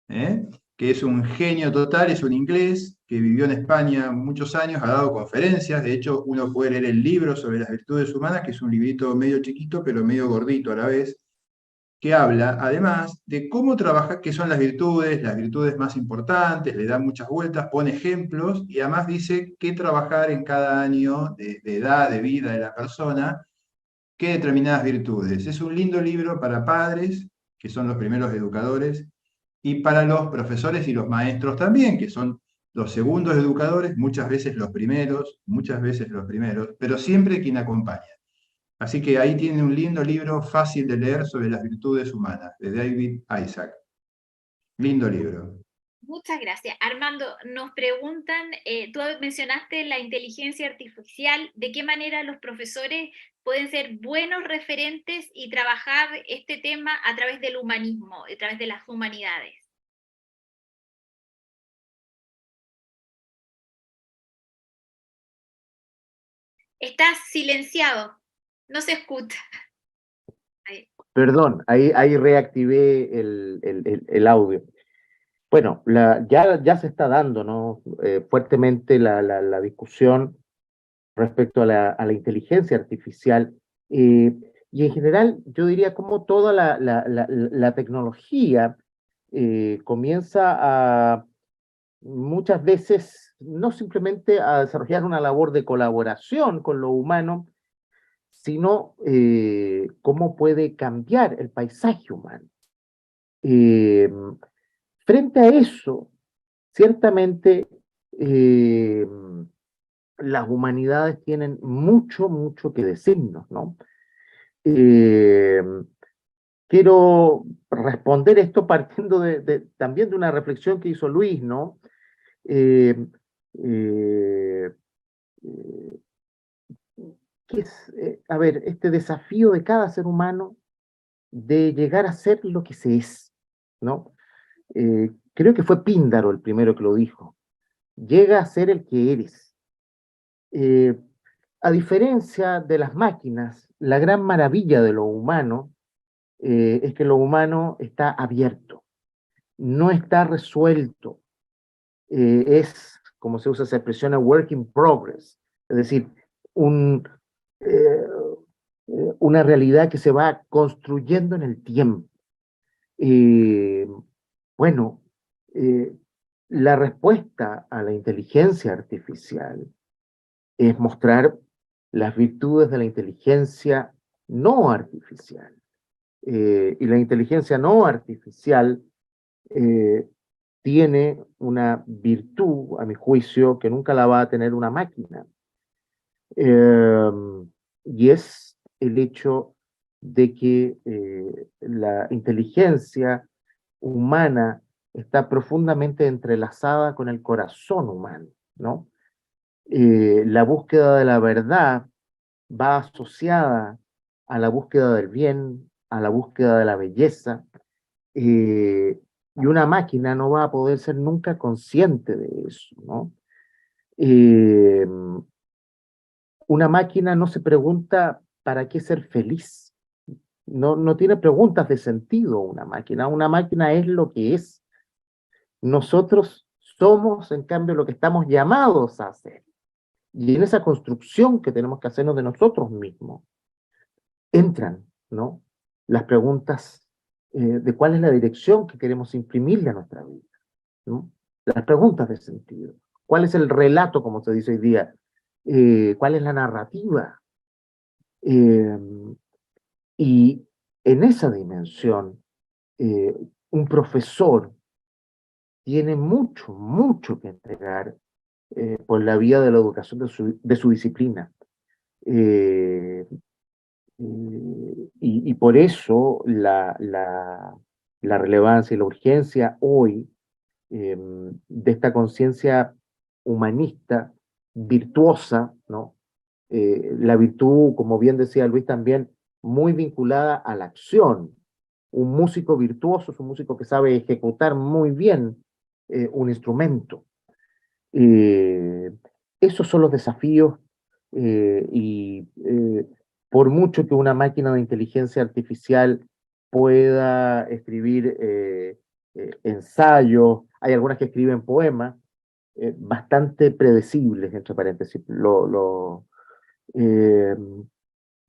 que es un genio total, es un inglés que vivió en España muchos años, ha dado conferencias, de hecho uno puede leer el libro sobre las virtudes humanas, que es un librito medio chiquito, pero medio gordito a la vez, que habla además de cómo trabajar, qué son las virtudes más importantes, le da muchas vueltas, pone ejemplos y además dice qué trabajar en cada año de edad, de vida de la persona, qué determinadas virtudes. Es un lindo libro para padres, que son los primeros educadores, y para los profesores y los maestros también, que son los segundos educadores, muchas veces los primeros, pero siempre quien acompaña. Así que ahí tiene un lindo libro fácil de leer sobre las virtudes humanas, de David Isaac. Lindo libro. Muchas gracias. Armando, nos preguntan, tú mencionaste la inteligencia artificial, ¿de qué manera los profesores pueden ser buenos referentes y trabajar este tema a través del humanismo, a través de las humanidades? Estás silenciado, no se escucha. Ahí. Perdón, ahí reactivé el audio. Bueno, ya se está dando, ¿no? Fuertemente la discusión respecto a la inteligencia artificial. Y en general, yo diría como toda la tecnología comienza a muchas veces no simplemente a desarrollar una labor de colaboración con lo humano, sino cómo puede cambiar el paisaje humano. Eh, Frente a eso, ciertamente las humanidades tienen mucho que decirnos, ¿no? Eh, Quiero responder esto partiendo también de una reflexión que hizo Luis, ¿no? Eh, eh, eh, que es, a ver, este desafío de cada ser humano de llegar a ser lo que se es, ¿no? Creo que fue Píndaro el primero que lo dijo. Llega a ser el que eres. Eh, a diferencia de las máquinas, la gran maravilla de lo humano es que lo humano está abierto, no está resuelto, es, como se usa esa expresión, a work in progress, es decir, un, eh, una realidad que se va construyendo en el tiempo. Eh, bueno, eh, la respuesta a la inteligencia artificial es mostrar las virtudes de la inteligencia no artificial. Y la inteligencia no artificial eh, tiene una virtud, a mi juicio, que nunca la va a tener una máquina. Eh, y es el hecho de que la inteligencia humana está profundamente entrelazada con el corazón humano, ¿no? La búsqueda de la verdad va asociada a la búsqueda del bien, a la búsqueda de la belleza, y una máquina no va a poder ser nunca consciente de eso, ¿no? Eh, una máquina no se pregunta para qué ser feliz, no tiene preguntas de sentido una máquina es lo que es. Nosotros somos, en cambio, lo que estamos llamados a hacer. Y en esa construcción que tenemos que hacernos de nosotros mismos, entran, ¿no? Las preguntas de cuál es la dirección que queremos imprimirle a nuestra vida, ¿no? Las preguntas de sentido. ¿Cuál es el relato, como se dice hoy día? ¿Cuál es la narrativa? Eh, y en esa dimensión, eh, un profesor tiene mucho que entregar por la vía de la educación de su disciplina. Eh, y por eso la relevancia y la urgencia hoy de esta conciencia humanista, virtuosa, ¿no? La virtud, como bien decía Luis también, muy vinculada a la acción. Un músico virtuoso es un músico que sabe ejecutar muy bien un instrumento. Eh, Esos son los desafíos y por mucho que una máquina de inteligencia artificial pueda escribir ensayos, hay algunas que escriben poemas, bastante predecibles, entre paréntesis. Eh,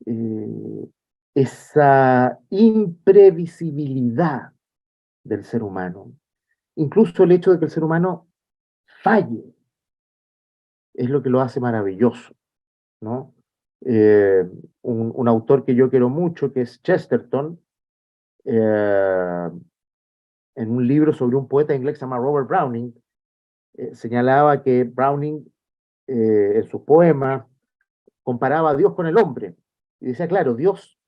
eh, esa imprevisibilidad del ser humano, incluso el hecho de que el ser humano falle, es lo que lo hace maravilloso, ¿no? Eh, un autor que yo quiero mucho, que es Chesterton, eh, en un libro sobre un poeta inglés que se llama Robert Browning, señalaba que Browning, en sus poemas, comparaba a Dios con el hombre. Y decía, claro, Dios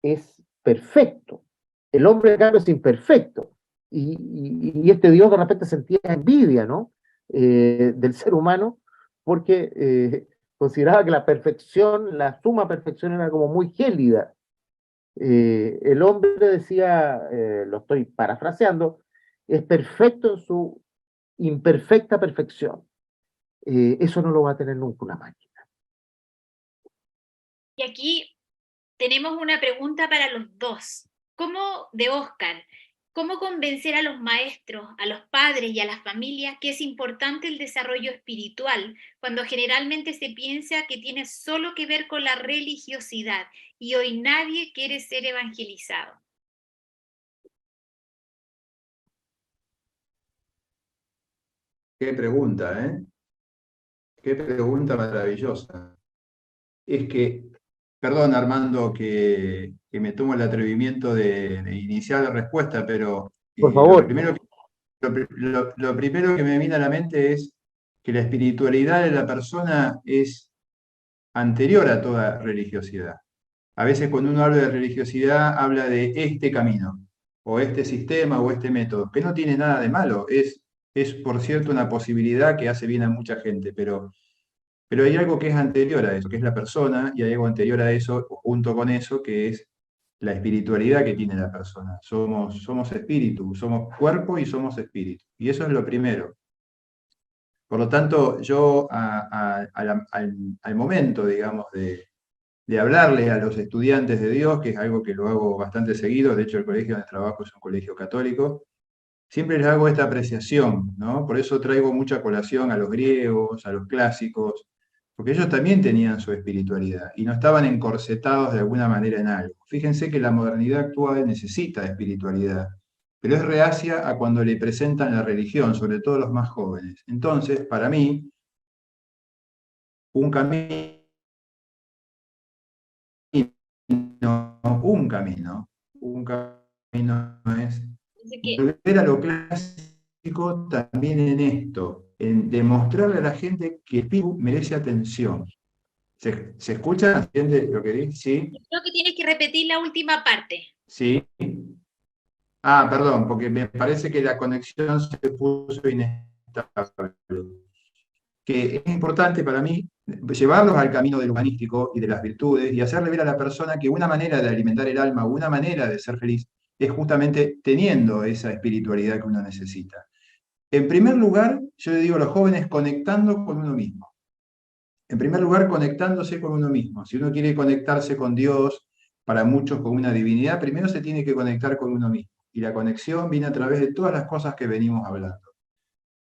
es perfecto, el hombre en cambio es imperfecto. Y este Dios de repente sentía envidia, ¿no? Del ser humano, porque consideraba que la perfección, la suma perfección era como muy gélida. El hombre decía, lo estoy parafraseando, es perfecto en su imperfecta perfección. Eso no lo va a tener nunca una máquina. Y aquí tenemos una pregunta para los dos. De Oscar, ¿cómo convencer a los maestros, a los padres y a las familias que es importante el desarrollo espiritual cuando generalmente se piensa que tiene solo que ver con la religiosidad y hoy nadie quiere ser evangelizado? Qué pregunta, ¿eh? Qué pregunta maravillosa. Es que, perdón Armando, que me tomo el atrevimiento de iniciar la respuesta, pero Por lo favor. primero lo primero que me viene a la mente es que la espiritualidad de la persona es anterior a toda religiosidad. A veces cuando uno habla de religiosidad, habla de este camino, o este sistema, o este método, que no tiene nada de malo, es por cierto una posibilidad que hace bien a mucha gente, pero hay algo que es anterior a eso, que es la persona, y hay algo anterior a eso, o junto con eso, que es la espiritualidad que tiene la persona. Somos espíritu, somos cuerpo y somos espíritu. Y eso es lo primero. Por lo tanto, yo al momento, digamos, de hablarle a los estudiantes de Dios, que es algo que lo hago bastante seguido, de hecho el colegio donde trabajo es un colegio católico, siempre les hago esta apreciación, ¿no? Por eso traigo mucha colación a los griegos, a los clásicos, porque ellos también tenían su espiritualidad y no estaban encorsetados de alguna manera en algo. Fíjense que la modernidad actual necesita espiritualidad, pero es reacia a cuando le presentan la religión, sobre todo los más jóvenes. Entonces, para mí, un camino, un camino es volver a lo clásico también en esto, en demostrarle a la gente que el espíritu merece atención. ¿Se escucha? ¿Entiende lo que dice? Sí. Creo que tienes que repetir la última parte. Sí. Ah, perdón, porque me parece que la conexión se puso inestable. Que es importante para mí llevarlos al camino del humanístico y de las virtudes y hacerle ver a la persona que una manera de alimentar el alma, una manera de ser feliz, es justamente teniendo esa espiritualidad que uno necesita. En primer lugar, yo le digo a los jóvenes conectando con uno mismo. En primer lugar, conectándose con uno mismo. Si uno quiere conectarse con Dios, para muchos con una divinidad, primero se tiene que conectar con uno mismo. Y la conexión viene a través de todas las cosas que venimos hablando.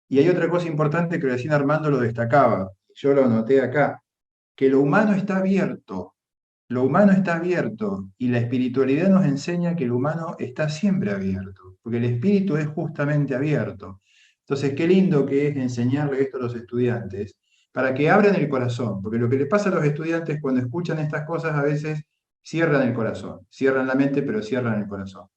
Y hay otra cosa importante que recién Armando lo destacaba, yo lo anoté acá, que lo humano está abierto. Lo humano está abierto y la espiritualidad nos enseña que el humano está siempre abierto, porque el espíritu es justamente abierto. Entonces, qué lindo que es enseñarle esto a los estudiantes, para que abran el corazón, porque lo que les pasa a los estudiantes cuando escuchan estas cosas a veces cierran el corazón, cierran la mente, pero cierran el corazón.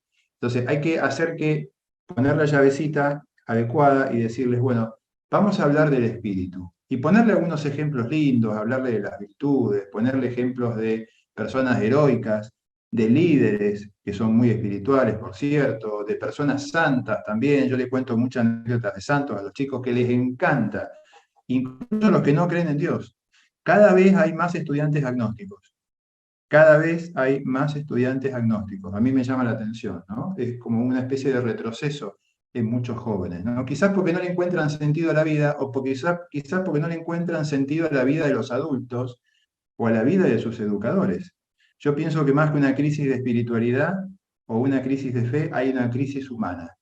Entonces, hay que hacer que poner la llavecita adecuada y decirles, bueno, vamos a hablar del espíritu y ponerle algunos ejemplos lindos, hablarle de las virtudes, ponerle ejemplos de personas heroicas, de líderes que son muy espirituales, por cierto, de personas santas también. Yo les cuento muchas anécdotas de santos a los chicos que les encanta, incluso los que no creen en Dios. Cada vez hay más estudiantes agnósticos. Cada vez hay más estudiantes agnósticos. A mí me llama la atención, ¿no? Es como una especie de retroceso en muchos jóvenes, ¿no? Quizás porque no le encuentran sentido a la vida, o porque quizás porque no le encuentran sentido a la vida de los adultos o a la vida de sus educadores. Yo pienso que más que una crisis de espiritualidad, o una crisis de fe, hay una crisis humana.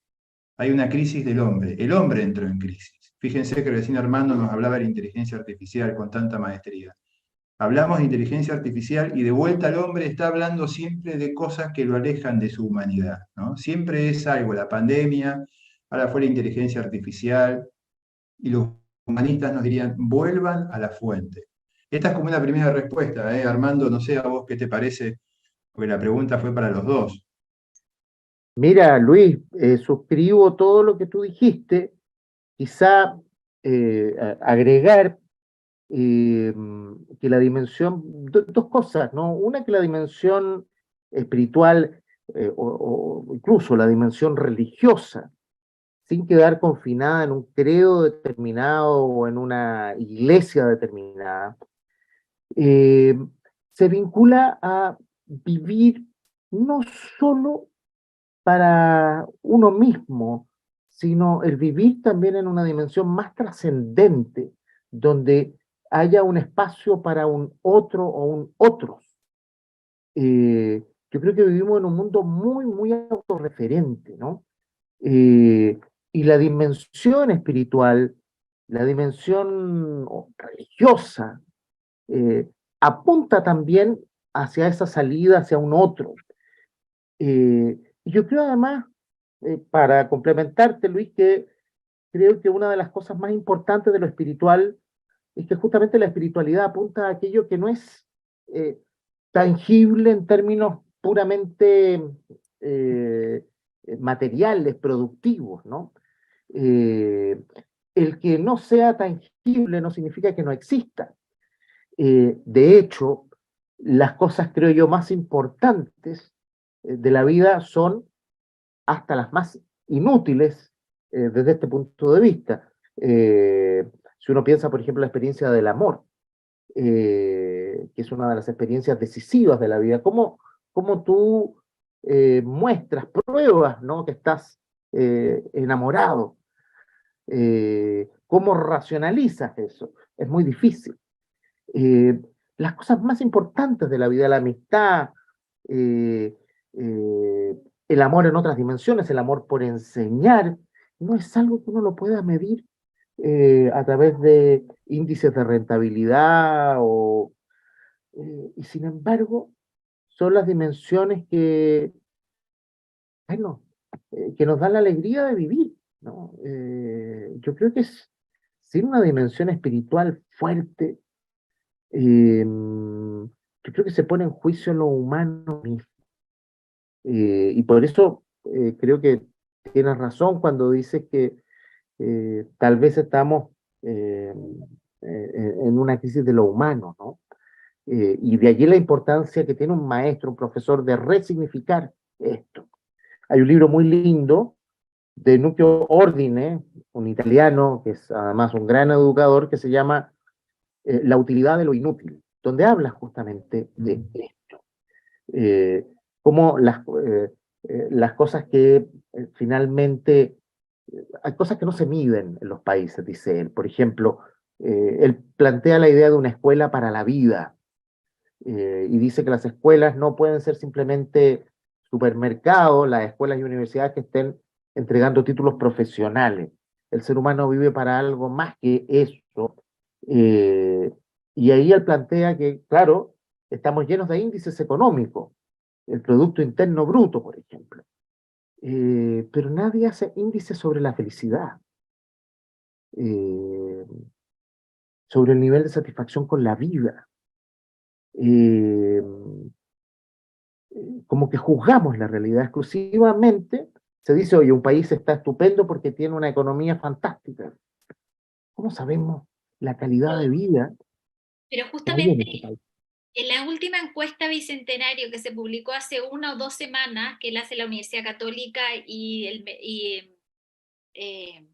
Hay una crisis del hombre. El hombre entró en crisis. Fíjense que recién Armando nos hablaba de la inteligencia artificial con tanta maestría. Hablamos de inteligencia artificial y de vuelta al hombre está hablando siempre de cosas que lo alejan de su humanidad, ¿no? Siempre es algo, la pandemia, ahora fue la inteligencia artificial, y los humanistas nos dirían, vuelvan a la fuente. Esta es como una primera respuesta, ¿eh? Armando, no sé a vos qué te parece, porque la pregunta fue para los dos. Mira, Luis, suscribo todo lo que tú dijiste, quizá agregar que la dimensión, dos cosas, ¿no? Una, que la dimensión espiritual o incluso la dimensión religiosa, sin quedar confinada en un credo determinado o en una iglesia determinada, eh, se vincula a vivir no solo para uno mismo, sino el vivir también en una dimensión más trascendente, donde haya un espacio para un otro o un otros. Yo creo que vivimos en un mundo muy, muy autorreferente, ¿no? Eh, y la dimensión espiritual, la dimensión religiosa, eh, apunta también hacia esa salida, hacia un otro. Y yo creo además, para complementarte, Luis, que creo que una de las cosas más importantes de lo espiritual es que justamente la espiritualidad apunta a aquello que no es eh, tangible en términos puramente eh, materiales, productivos, ¿no? Eh, el que no sea tangible no significa que no exista. De hecho, las cosas, creo yo, más importantes de la vida son hasta las más inútiles desde este punto de vista. Si uno piensa, por ejemplo, la experiencia del amor, que es una de las experiencias decisivas de la vida, cómo tú muestras, pruebas, ¿no?, que estás enamorado, cómo racionalizas eso, es muy difícil. Eh, las cosas más importantes de la vida, la amistad, eh, eh, el amor en otras dimensiones, el amor por enseñar, no es algo que uno lo pueda medir a través de índices de rentabilidad y sin embargo son las dimensiones que, bueno, que nos dan la alegría de vivir, ¿no? Yo creo que es sin una dimensión espiritual fuerte, yo creo que se pone en juicio lo humano mismo. Y por eso creo que tienes razón cuando dices que tal vez estamos eh, en una crisis de lo humano, ¿no? Y de allí la importancia que tiene un maestro, un profesor, de resignificar esto. Hay un libro muy lindo de Nuccio Ordine, un italiano que es además un gran educador, que se llama La utilidad de lo inútil, donde habla justamente de esto. Eh, cómo las cosas que finalmente, hay cosas que no se miden en los países, dice él. Por ejemplo, él plantea la idea de una escuela para la vida, y dice que las escuelas no pueden ser simplemente supermercados, las escuelas y universidades que estén entregando títulos profesionales. El ser humano vive para algo más que eso. eh, y ahí él plantea que, claro, estamos llenos de índices económicos, el Producto Interno Bruto, por ejemplo. Pero nadie hace índices sobre la felicidad, eh, sobre el nivel de satisfacción con la vida. Eh, Como que juzgamos la realidad exclusivamente. Se dice, oye, un país está estupendo porque tiene una economía fantástica. ¿Cómo sabemos la calidad de vida Pero que hay en justamente ese país? en la última encuesta Bicentenario que se publicó hace 1 o 2 semanas, que la hace la Universidad Católica eh,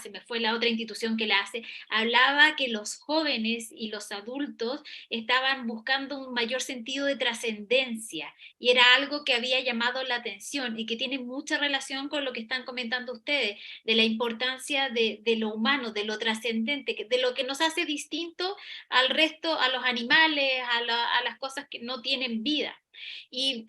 se me fue la otra institución que la hace, hablaba que los jóvenes y los adultos estaban buscando un mayor sentido de trascendencia y era algo que había llamado la atención y que tiene mucha relación con lo que están comentando ustedes, de la importancia de lo humano, de lo trascendente, de lo que nos hace distinto al resto, a los animales, a las cosas que no tienen vida. Y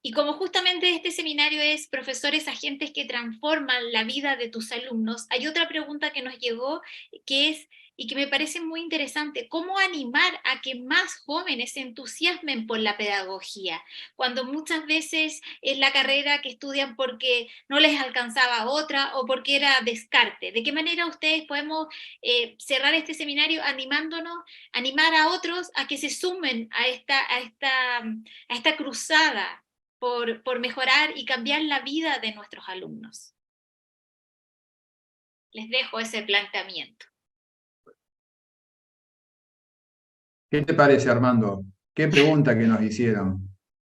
Y como justamente este seminario es profesores agentes que transforman la vida de tus alumnos, hay otra pregunta que nos llegó que es, y que me parece muy interesante, ¿cómo animar a que más jóvenes se entusiasmen por la pedagogía? Cuando muchas veces es la carrera que estudian porque no les alcanzaba otra o porque era descarte. ¿De qué manera ustedes podemos cerrar este seminario animar a otros a que se sumen a esta cruzada por mejorar y cambiar la vida de nuestros alumnos? Les dejo ese planteamiento. ¿Qué te parece, Armando? ¿Qué pregunta que nos hicieron?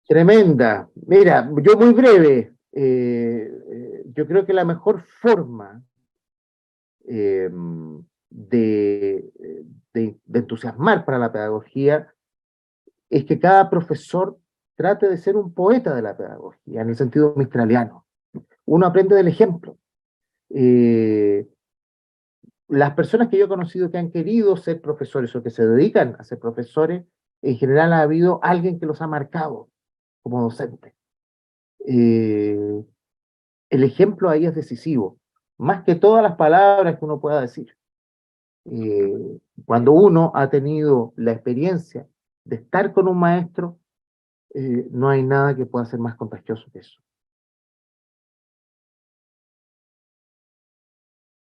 Tremenda. Mira, yo muy breve. Yo creo que la mejor forma eh, de, de entusiasmar para la pedagogía es que cada profesor trate de ser un poeta de la pedagogía, en el sentido mistraliano. Uno aprende del ejemplo. Eh, las personas que yo he conocido que han querido ser profesores o que se dedican a ser profesores, en general ha habido alguien que los ha marcado como docente. El ejemplo ahí es decisivo, más que todas las palabras que uno pueda decir. Cuando uno ha tenido la experiencia de estar con un maestro, no hay nada que pueda ser más contagioso que eso.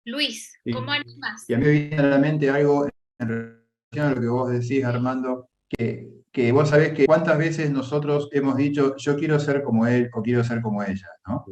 Luis, Sí. ¿cómo animas? Y a mí me viene a la mente algo en relación a lo que vos decís, Armando, que vos sabés que cuántas veces nosotros hemos dicho, yo quiero ser como él o quiero ser como ella, ¿no?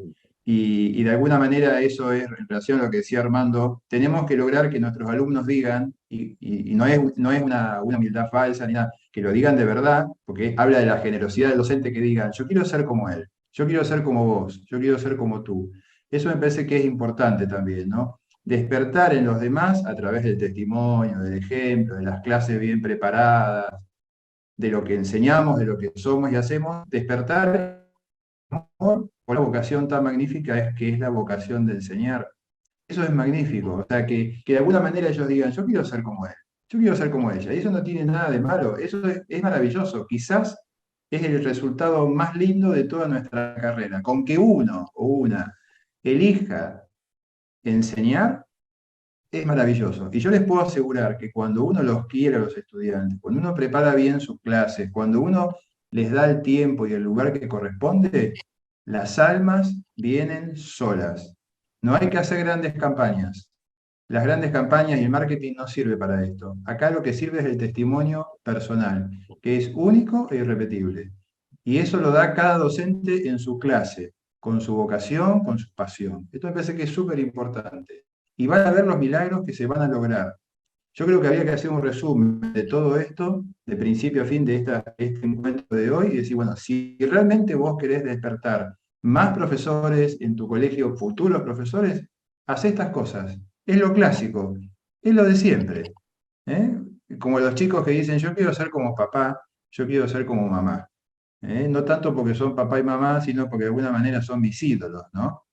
Y de alguna manera eso es, en relación a lo que decía Armando, tenemos que lograr que nuestros alumnos digan, y no es una humildad falsa ni nada, que lo digan de verdad, porque habla de la generosidad del docente, que digan, yo quiero ser como él, yo quiero ser como vos, yo quiero ser como tú. Eso me parece que es importante también, ¿no? Despertar en los demás a través del testimonio, del ejemplo, de las clases bien preparadas, de lo que enseñamos, de lo que somos y hacemos, despertar por una vocación tan magnífica que es la vocación de enseñar. Eso es magnífico, o sea, que de alguna manera ellos digan, yo quiero ser como él, yo quiero ser como ella, y eso no tiene nada de malo, eso es maravilloso, quizás es el resultado más lindo de toda nuestra carrera, con que uno o una elija enseñar, es maravilloso. Y yo les puedo asegurar que cuando uno los quiere a los estudiantes, cuando uno prepara bien sus clases, cuando uno les da el tiempo y el lugar que corresponde, las almas vienen solas. No hay que hacer grandes campañas. Las grandes campañas y el marketing no sirve para esto. Acá lo que sirve es el testimonio personal, que es único e irrepetible. Y eso lo da cada docente en su clase, con su vocación, con su pasión. Esto me parece que es súper importante. Y van a ver los milagros que se van a lograr. Yo creo que había que hacer un resumen de todo esto, de principio a fin de este encuentro de hoy, y decir, bueno, si realmente vos querés despertar más profesores en tu colegio, futuros profesores, haz estas cosas. Es lo clásico, es lo de siempre. ¿Eh? Como los chicos que dicen, yo quiero ser como papá, yo quiero ser como mamá. No tanto porque son papá y mamá, sino porque de alguna manera son mis ídolos, ¿no?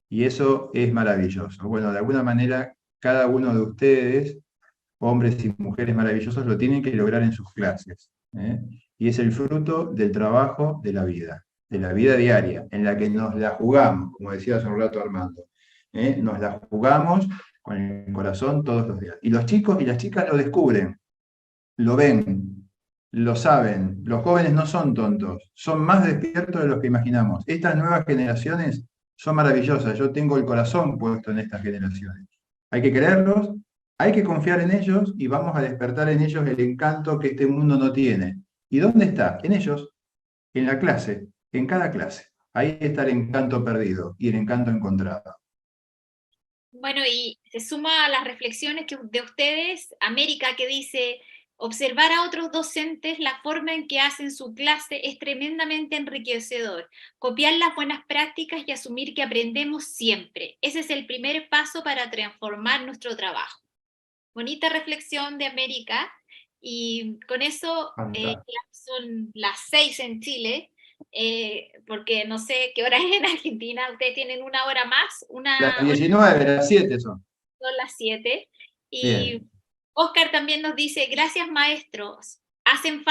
Y eso es maravilloso. Bueno, de alguna manera, cada uno de ustedes, hombres y mujeres maravillosos, lo tienen que lograr en sus clases. ¿Eh? Y es el fruto del trabajo de la vida diaria, en la que nos la jugamos, como decía hace un rato Armando. Nos la jugamos con el corazón todos los días. Y los chicos y las chicas lo descubren, lo ven, lo saben. Los jóvenes no son tontos, son más despiertos de lo que imaginamos. Estas nuevas generaciones son maravillosas. Yo tengo el corazón puesto en estas generaciones. Hay que quererlos, hay que confiar en ellos y vamos a despertar en ellos el encanto que este mundo no tiene. ¿Y dónde está? En ellos, en la clase, en cada clase. Ahí está el encanto perdido y el encanto encontrado. Bueno, y se suma a las reflexiones de ustedes, América, que dice, observar a otros docentes, la forma en que hacen su clase es tremendamente enriquecedor. Copiar las buenas prácticas y asumir que aprendemos siempre. Ese es el primer paso para transformar nuestro trabajo. Bonita reflexión de América. Y con eso ya son las 6 en Chile, porque no sé qué hora es en Argentina. Ustedes tienen una hora más, Las 19, las 7 son. son las 7. Y Bien. Oscar también nos dice, gracias maestros, hacen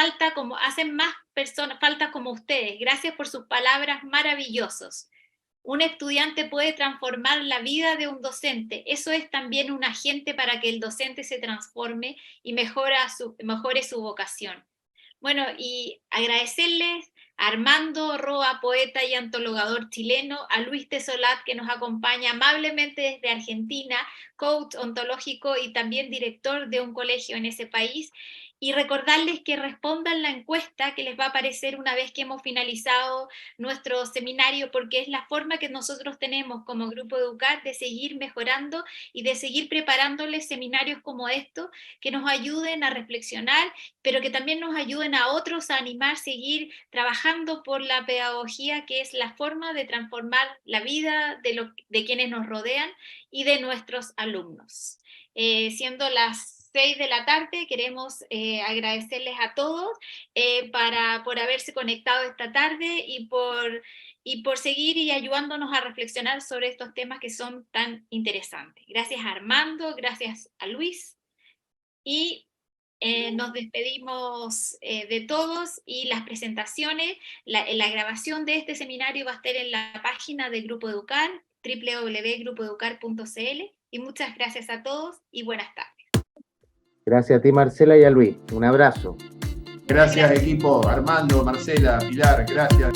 más personas, falta como ustedes. Gracias por sus palabras maravillosas. Un estudiante puede transformar la vida de un docente. Eso es también un agente para que el docente se transforme y mejore su vocación. Bueno, y agradecerles a Armando Roa, poeta y antologador chileno, a Luis Tesolat, que nos acompaña amablemente desde Argentina, coach ontológico y también director de un colegio en ese país, y recordarles que respondan la encuesta que les va a aparecer una vez que hemos finalizado nuestro seminario, porque es la forma que nosotros tenemos como Grupo Educar de seguir mejorando y de seguir preparándoles seminarios como estos que nos ayuden a reflexionar, pero que también nos ayuden a otros a animar, seguir trabajando por la pedagogía, que es la forma de transformar la vida de quienes nos rodean y de nuestros alumnos. Siendo las 6 de la tarde, queremos agradecerles a todos por haberse conectado esta tarde y por seguir y ayudándonos a reflexionar sobre estos temas que son tan interesantes. Gracias a Armando, gracias a Luis, y nos despedimos de todos, y las presentaciones, la grabación de este seminario va a estar en la página de Grupo Educar, www.grupoeducar.cl, y muchas gracias a todos y buenas tardes. Gracias a ti, Marcela, y a Luis. Un abrazo. Gracias, equipo. Armando, Marcela, Pilar, gracias.